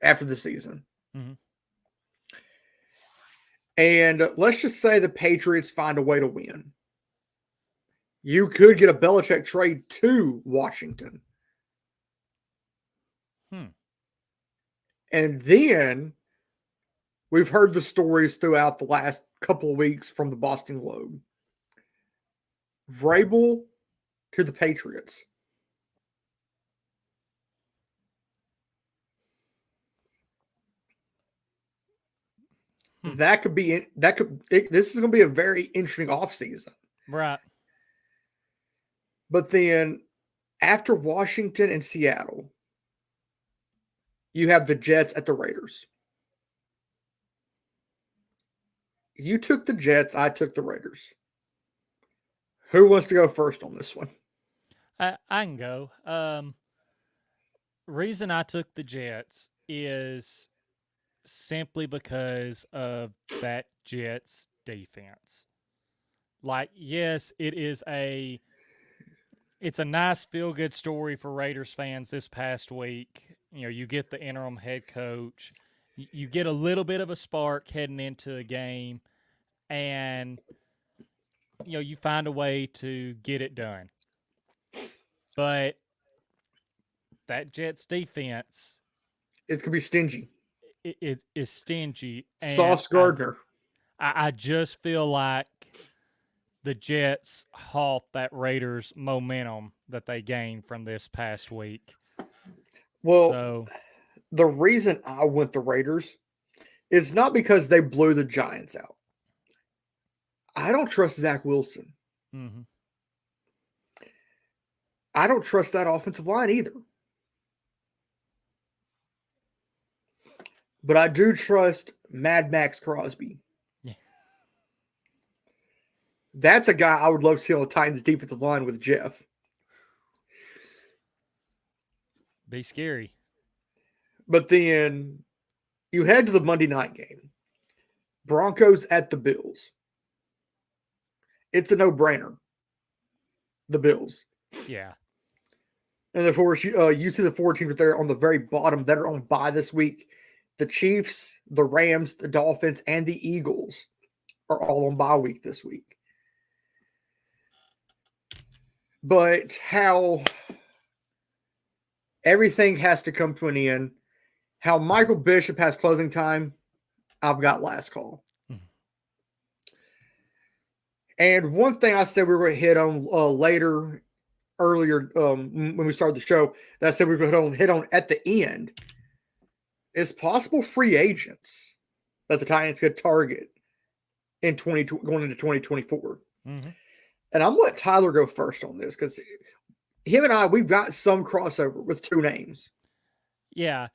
after the season. Mm-hmm. And let's just say the Patriots find a way to win. You could get a Belichick trade to Washington. And then we've heard the stories throughout the last couple of weeks from the Boston Globe. Vrabel to the Patriots. This is going to be a very interesting offseason. Right. But then after Washington and Seattle, you have the Jets at the Raiders. You took the Jets, I took the Raiders. Who wants to go first on this one? I can go. Reason I took the Jets is simply because of that Jets defense. Like, yes, it's a nice feel-good story for Raiders fans this past week. You get the interim head coach. You get a little bit of a spark heading into a game, and, you find a way to get it done. But that Jets defense, It's going to be stingy. It is stingy. And Sauce Gardner. I just feel like the Jets halt that Raiders momentum that they gained from this past week. Well, the reason I went the Raiders is not because they blew the Giants out. I don't trust Zach Wilson. Mm-hmm. I don't trust that offensive line either. But I do trust Mad Max Crosby. Yeah. That's a guy I would love to see on the Titans defensive line with Jeff. Be scary. But then you head to the Monday night game. Broncos at the Bills. It's a no-brainer. The Bills. Yeah. And of course, you see the 4 teams there on the very bottom that are on bye this week. The Chiefs, the Rams, the Dolphins, and the Eagles are all on bye week this week. But how everything has to come to an end, how Michael Bishop has closing time, I've got last call. Mm-hmm. And one thing I said we were going to hit on earlier when we started the show, that I said we were going to hit on at the end, is possible free agents that the Titans could target in going into 2024. Mm-hmm. And I'm going to let Tyler go first on this because him and I, we've got some crossover with 2 names. Yeah.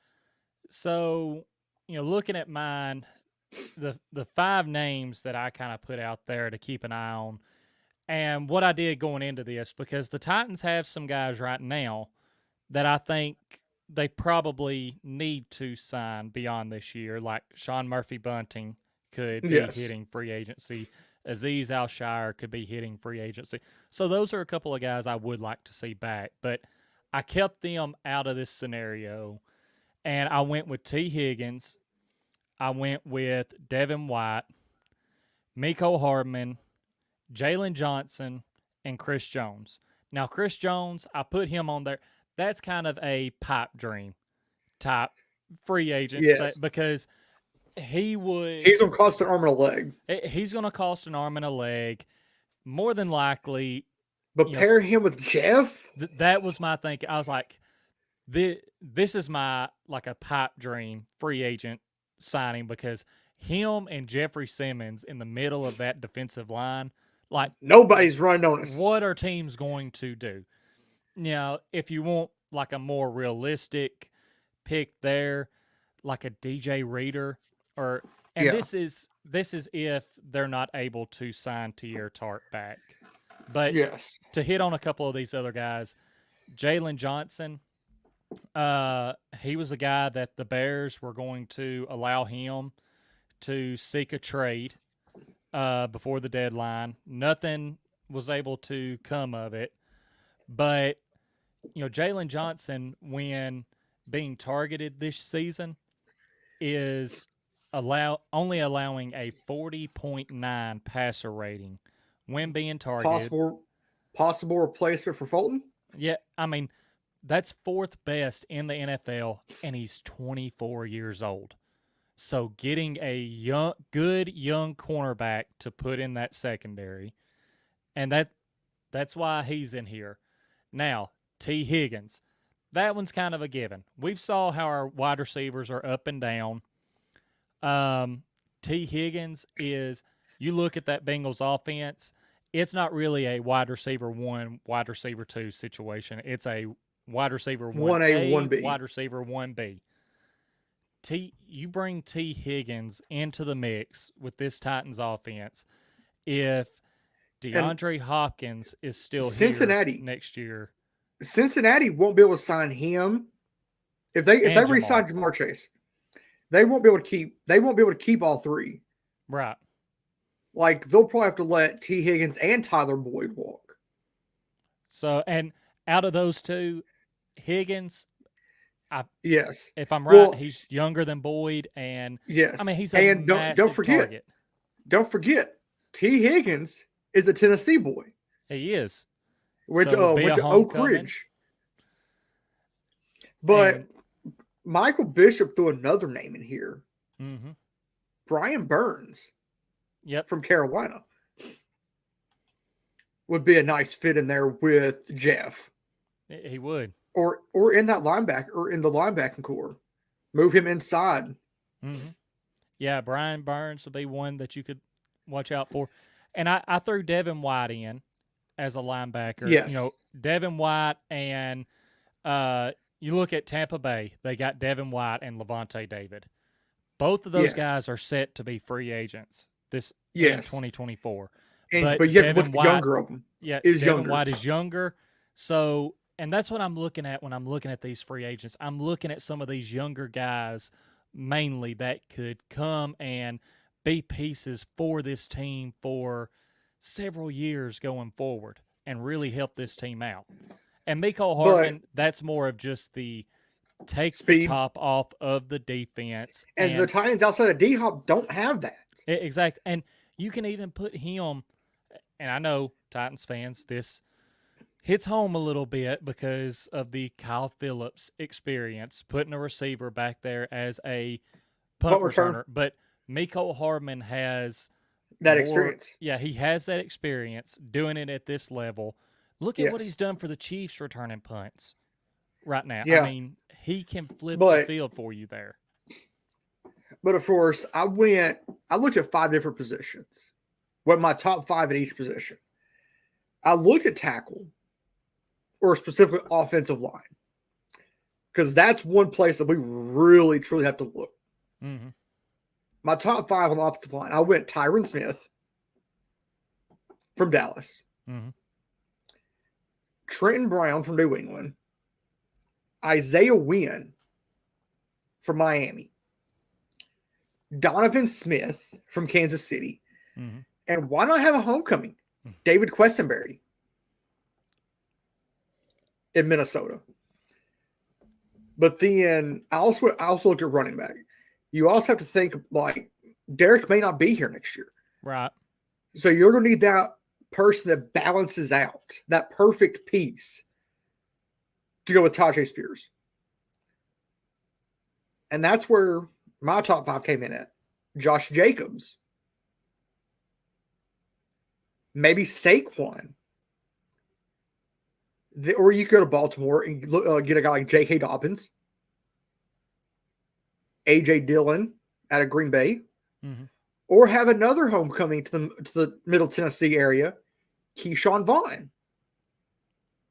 So, looking at mine, the 5 names that I kind of put out there to keep an eye on, and what I did going into this, because the Titans have some guys right now that I think they probably need to sign beyond this year, like Sean Murphy-Bunting could be hitting free agency. Azeez Al-Shire could be hitting free agency. So those are a couple of guys I would like to see back, but I kept them out of this scenario, and I went with T. Higgins. I went with Devin White, Miko Hardman, Jalen Johnson, and Chris Jones. Now, Chris Jones, I put him on there. That's kind of a pipe dream type free agent because he's going to cost an arm and a leg. He's going to cost an arm and a leg, more than likely. But pair him with Jeff? That was my thinking. I was like, this is my, like, a pipe dream free agent signing, because him and Jeffrey Simmons in the middle of that defensive line, like, nobody's running on us. What are teams going to do? If you want like a more realistic pick there, like a DJ Reader, this is if they're not able to sign Tier Tart back. But to hit on a couple of these other guys, Jalen Johnson, he was a guy that the Bears were going to allow him to seek a trade before the deadline. Nothing was able to come of it. But, Jalen Johnson, when being targeted this season, is only allowing a 40.9 passer rating when being targeted. Possible replacement for Fulton? Yeah, I mean, that's 4th best in the NFL, and he's 24 years old. So getting a good young cornerback to put in that secondary, and that's why he's in here. Now, T. Higgins, that one's kind of a given. We've saw how our wide receivers are up and down. T. Higgins is, you look at that Bengals offense, it's not really a wide receiver 1, wide receiver 2 situation. It's a wide receiver 1A, 1B. wide receiver 1B. You bring T. Higgins into the mix with this Titans offense. If DeAndre Hopkins is still here next year, Cincinnati won't be able to sign him. If they re-sign Jamar Chase, they won't be able to keep all 3. Right. Like, they'll probably have to let T. Higgins and Tyler Boyd walk. So, and out of those 2, Higgins, if I'm right, he's younger than Boyd, and I mean, he's a massive target. Don't forget, T. Higgins is a Tennessee boy. He is. Went to Oak Ridge. But Michael Bishop threw another name in here. Mm-hmm. Brian Burns. Yep. From Carolina. Would be a nice fit in there with Jeff. He would. Or in that linebacker, or in the linebacking core. Move him inside. Mm-hmm. Yeah, Brian Burns would be one that you could watch out for. And I threw Devin White in as a linebacker. Yes. Devin White, and you look at Tampa Bay, they got Devin White and Levante David. Both of those guys are set to be free agents in 2024. But you have to look at the younger of them. Yeah, Devin White is younger. So And that's what I'm looking at when I'm looking at these free agents. I'm looking at some of these younger guys mainly that could come and be pieces for this team for several years going forward and really help this team out. And Mecole Hardman, that's more of just the take the Speed. top off of the defense. And the Titans outside of D-Hop don't have that. Exactly. And you can even put him, and I know Titans fans, this hits home a little bit because of the Kyle Phillips experience, putting a receiver back there as a punt returner. But Mecole Hardman has that experience. Yeah, he has that experience doing it at this level. Look at what he's done for the Chiefs returning punts right now. Yeah. I mean, he can flip the field for you there. But of course, I looked at 5 different positions. What my top 5 at each position. I looked at tackle or specifically offensive line. Because that's one place that we really, truly have to look. Mm-hmm. My top 5 on the offensive line, I went Tyron Smith from Dallas. Mm-hmm. Trenton Brown from New England. Isaiah Wynn from Miami. Donovan Smith from Kansas City. Mm-hmm. And why not have a homecoming? David Questenberry in Minnesota. But then I also looked at running back. You also have to think like Derek may not be here next year. Right. So you're going to need that person that balances out that perfect piece to go with Tajay Spears. And that's where my top 5 came in at. Josh Jacobs. Maybe Saquon. Or you go to Baltimore and get a guy like J.K. Dobbins. A.J. Dillon out of Green Bay. Mm-hmm. Or have another homecoming to the Middle Tennessee area, Keyshawn Vaughn,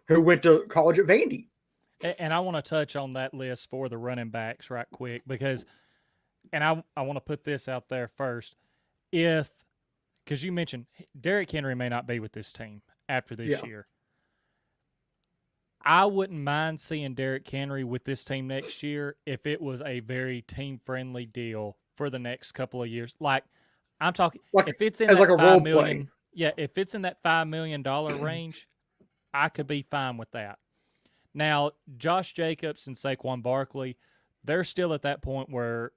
who went to college at Vandy. And I want to touch on that list for the running backs right quick because, and I want to put this out there first. Because you mentioned Derrick Henry may not be with this team after this year. I wouldn't mind seeing Derrick Henry with this team next year if it was a very team-friendly deal for the next couple of years. Like, I'm talking, if it's in that like a $5 role million, play. yeah, if it's in that $5 million range, I could be fine with that. Now, Josh Jacobs and Saquon Barkley, they're still at that point where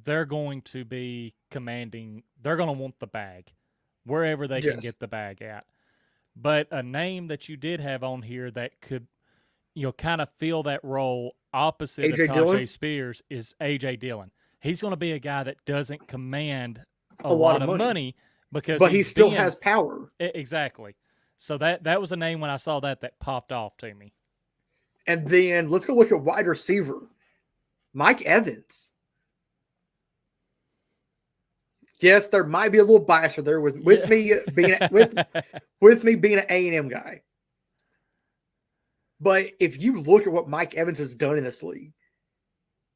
they're going to be commanding, they're going to want the bag wherever they can get the bag at. But a name that you did have on here that could, kind of fill that role opposite of Tajay Spears is A.J. Dillon. He's going to be a guy that doesn't command a lot of money because he still has power. Exactly. So that was a name when I saw that popped off to me. And then let's go look at wide receiver. Mike Evans. Yes, there might be a little bias there with me being with me being an A&M guy. But if you look at what Mike Evans has done in this league,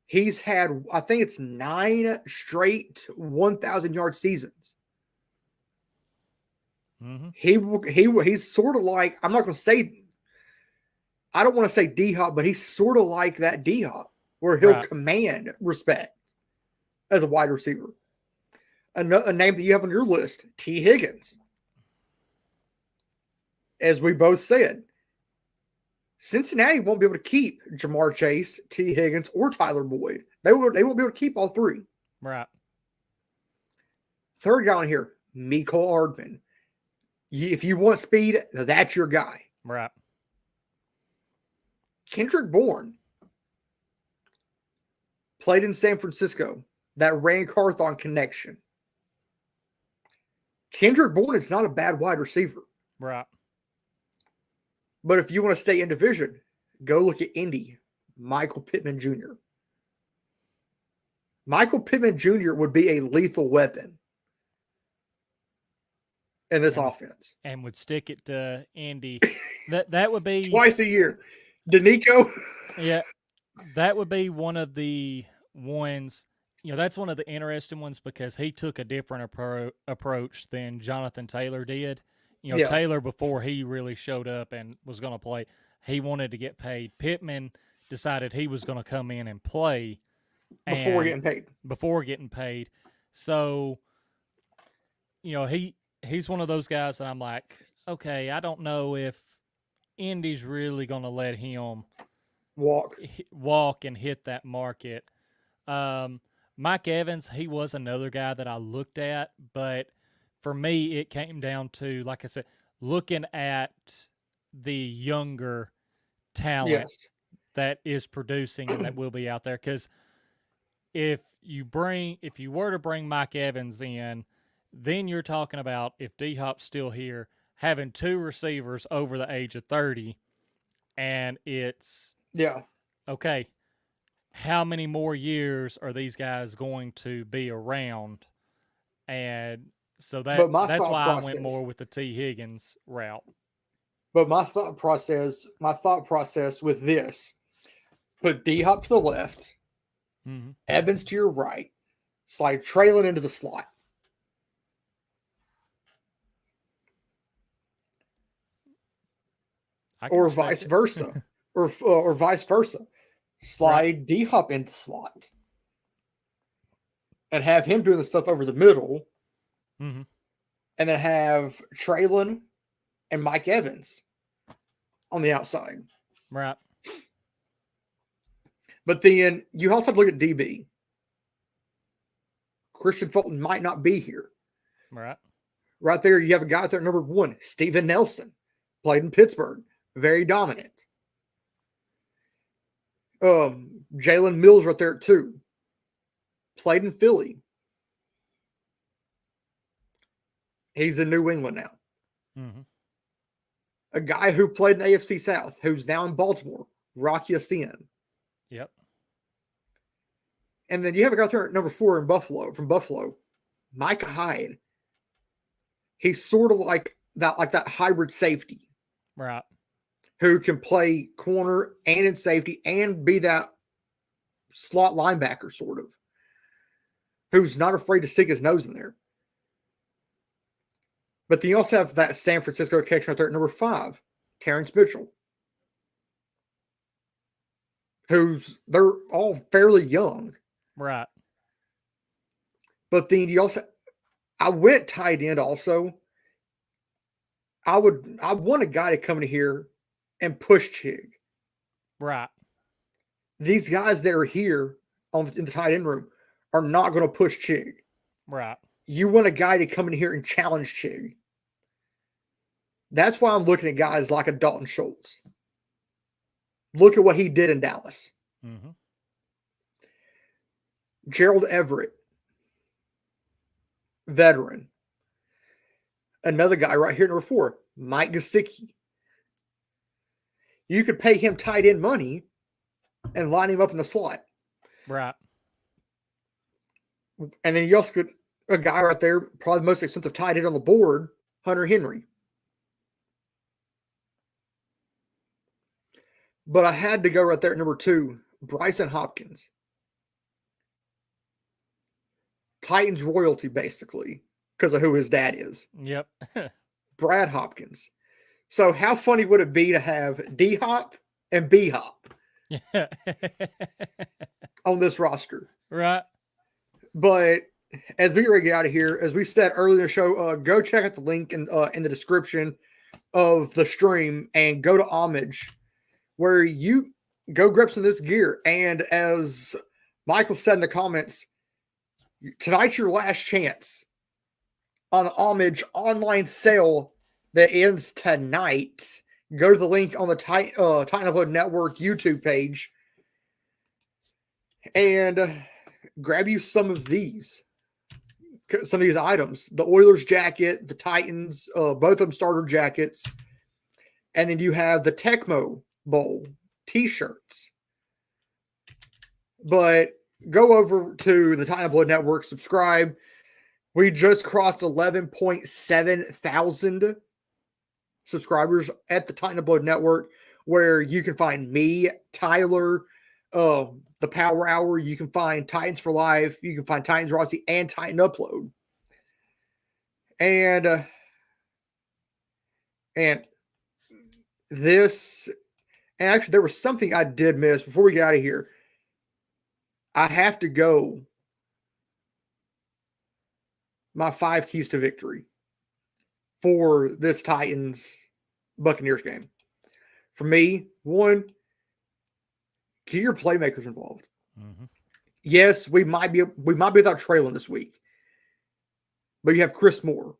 he's had, I think it's 9 straight 1,000-yard seasons. Mm-hmm. He's sort of like, I'm not going to say, I don't want to say D-Hop, but he's sort of like that D-Hop where he'll command respect as a wide receiver. A name that you have on your list, T. Higgins. As we both said, Cincinnati won't be able to keep Jamar Chase, T. Higgins, or Tyler Boyd. They won't be able to keep all 3. Right. Third guy on here, Mecole Hardman. If you want speed, that's your guy. Right. Kendrick Bourne played in San Francisco. That Rand Carthon connection. Kendrick Bourne is not a bad wide receiver. Right. But if you want to stay in division, go look at Indy, Michael Pittman Jr. Michael Pittman Jr. would be a lethal weapon in this offense. And would stick it to Indy. that would be twice a year. Danico. Yeah. That would be one of the ones, that's one of the interesting ones because he took a different approach than Jonathan Taylor did. Taylor, before he really showed up and was going to play, he wanted to get paid. Pittman decided he was going to come in and play before getting paid. Before getting paid. So, he's one of those guys that I'm like, okay, I don't know if Indy's really going to let him walk and hit that market. Mike Evans, he was another guy that I looked at, but for me, it came down to, like I said, looking at the younger talent that is producing and that will be out there. Because if you were to bring Mike Evans in, then you're talking about, if D-Hop's still here, having 2 receivers over the age of 30, and it's okay, how many more years are these guys going to be around? And so that's why I went more with the T. Higgins route. But my thought process with this, put D-Hop to the left, Evans to your right, slide Traylon into the slot. Or vice versa. or vice versa. Slide D-Hop into the slot. And have him doing the stuff over the middle. And then have Traylon and Mike Evans on the outside. Right. But then you also have to look at DB. Christian Fulton might not be here. Right. Right there, you have a guy there, number 1, Steven Nelson, played in Pittsburgh, very dominant. Jalen Mills right there at 2, played in Philly. He's in New England now. A guy who played in AFC South, who's now in Baltimore, Rocky Sin. Yep. And then you have a guy there at number 4 in Buffalo, Micah Hyde. He's sort of like that hybrid safety. Right. Who can play corner and in safety and be that slot linebacker, sort of. Who's not afraid to stick his nose in there. But then you also have that San Francisco connection right there at number 5, Terrence Mitchell. They're all fairly young. Right. But then I went tight end also. I want a guy to come in here and push Chig. Right. These guys that are here in the tight end room are not going to push Chig. Right. You want a guy to come in here and challenge Chig. That's why I'm looking at guys like a Dalton Schultz. Look at what he did in Dallas. Gerald Everett, veteran. Another guy right here, number 4, Mike Gesicki. You could pay him tight end money and line him up in the slot. Right. And then you also could, a guy right there, probably the most expensive tight end on the board, Hunter Henry. But I had to go right there at number 2, Bryson Hopkins. Titans royalty, basically, because of who his dad is. Yep. Brad Hopkins. So how funny would it be to have D-Hop and B-Hop on this roster? Right. But as we get out of here, as we said earlier in the show, go check out the link in the description of the stream and go to Homage, where you go grab some of this gear. And as Michael said in the comments, tonight's your last chance on Homage online sale that ends tonight. Go to the link on the Titan Upload Network YouTube page and grab you some of these items. The Oilers jacket, the Titans, both of them starter jackets. And then you have the Tecmo Bowl t-shirts. But go over to the Titan Upload Network, subscribe. We just crossed 11.7 thousand subscribers at the Titan Upload Network, where you can find me, Tyler, the Power Hour. You can find Titans for Life. You can find Titans Rossi and Titan Upload. And this And actually, there was something I did miss before we get out of here. I have to go my 5 keys to victory for this Titans Buccaneers game. For me, 1, get your playmakers involved. Mm-hmm. Yes, we might be without Traylon this week, but you have Chris Moore,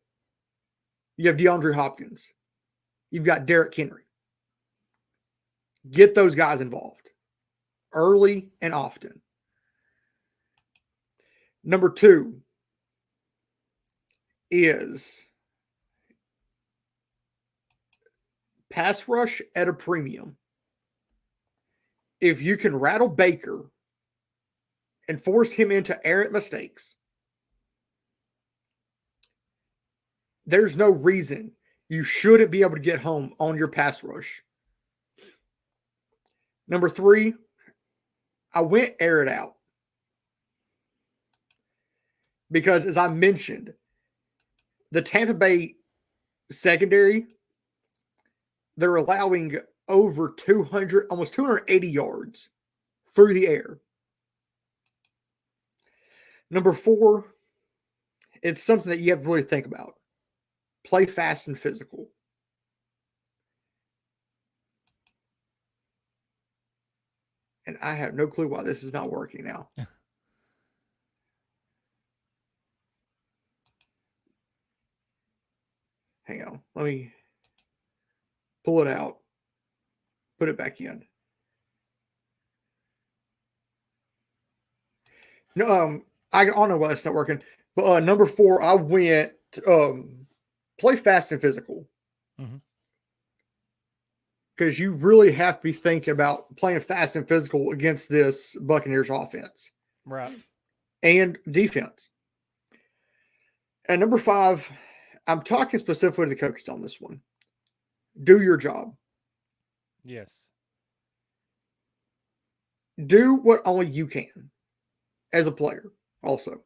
you have DeAndre Hopkins, you've got Derrick Henry. Get those guys involved early and often. Number 2 is pass rush at a premium. If you can rattle Baker and force him into errant mistakes, there's no reason you shouldn't be able to get home on your pass rush. Number 3, I went air it out. Because as I mentioned, the Tampa Bay secondary, they're allowing over 200, almost 280 yards through the air. Number 4, it's something that you have to really think about. Play fast and physical. And I have no clue why this is not working now. Hang on. Let me pull it out. Put it back in. No, I don't know why it's not working. But number 4, I went play fast and physical. Because you really have to be thinking about playing fast and physical against this Buccaneers offense. Right. And defense. And number 5, I'm talking specifically to the coaches on this one. Do your job. Yes. Do what only you can as a player also.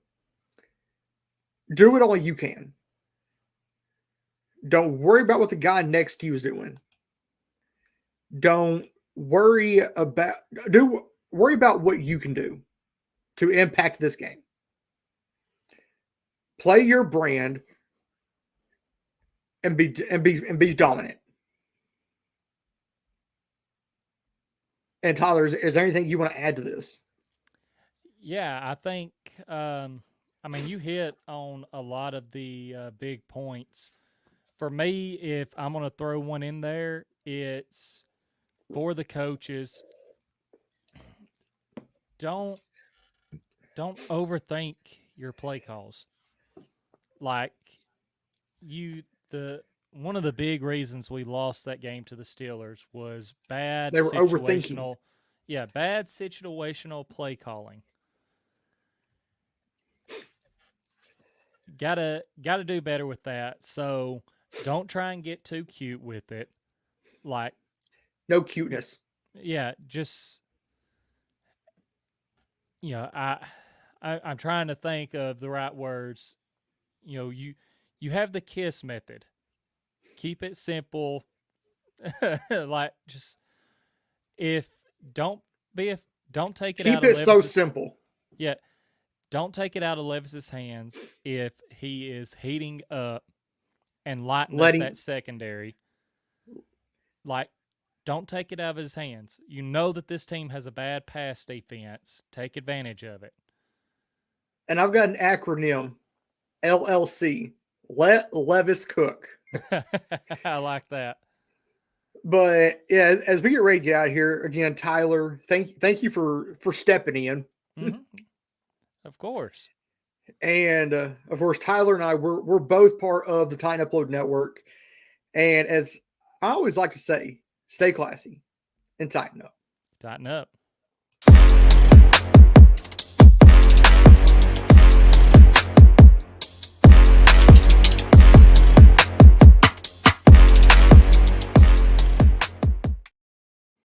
Do what only you can. Don't worry about what the guy next to you is doing. Don't worry about worry about what you can do to impact this game. Play your brand and be dominant. And Tyler, is there anything you want to add to this? Yeah, I think you hit on a lot of the big points. For me, if I'm going to throw one in there, it's for the coaches. Don't overthink your play calls. Like one of the big reasons we lost that game to the Steelers was bad They were overthinking. Bad situational play calling. Gotta do better with that. So don't try and get too cute with it. Like, no cuteness. Yeah, just I'm trying to think of the right words. You have the KISS method. Keep it simple. Like, just don't take it Keep out it of so simple. Yeah. Don't take it out of Levis's hands if he is heating up and lighting up that secondary. Like, don't take it out of his hands. You know that this team has a bad pass defense. Take advantage of it. And I've got an acronym, LLC. Let Levis cook. I like that. But yeah, as we get ready to get out of here, again, Tyler, thank you for stepping in. Mm-hmm. Of course. And of course, Tyler and I, we're both part of the Titan Upload Network. And as I always like to say, stay classy and tighten up. Tighten up.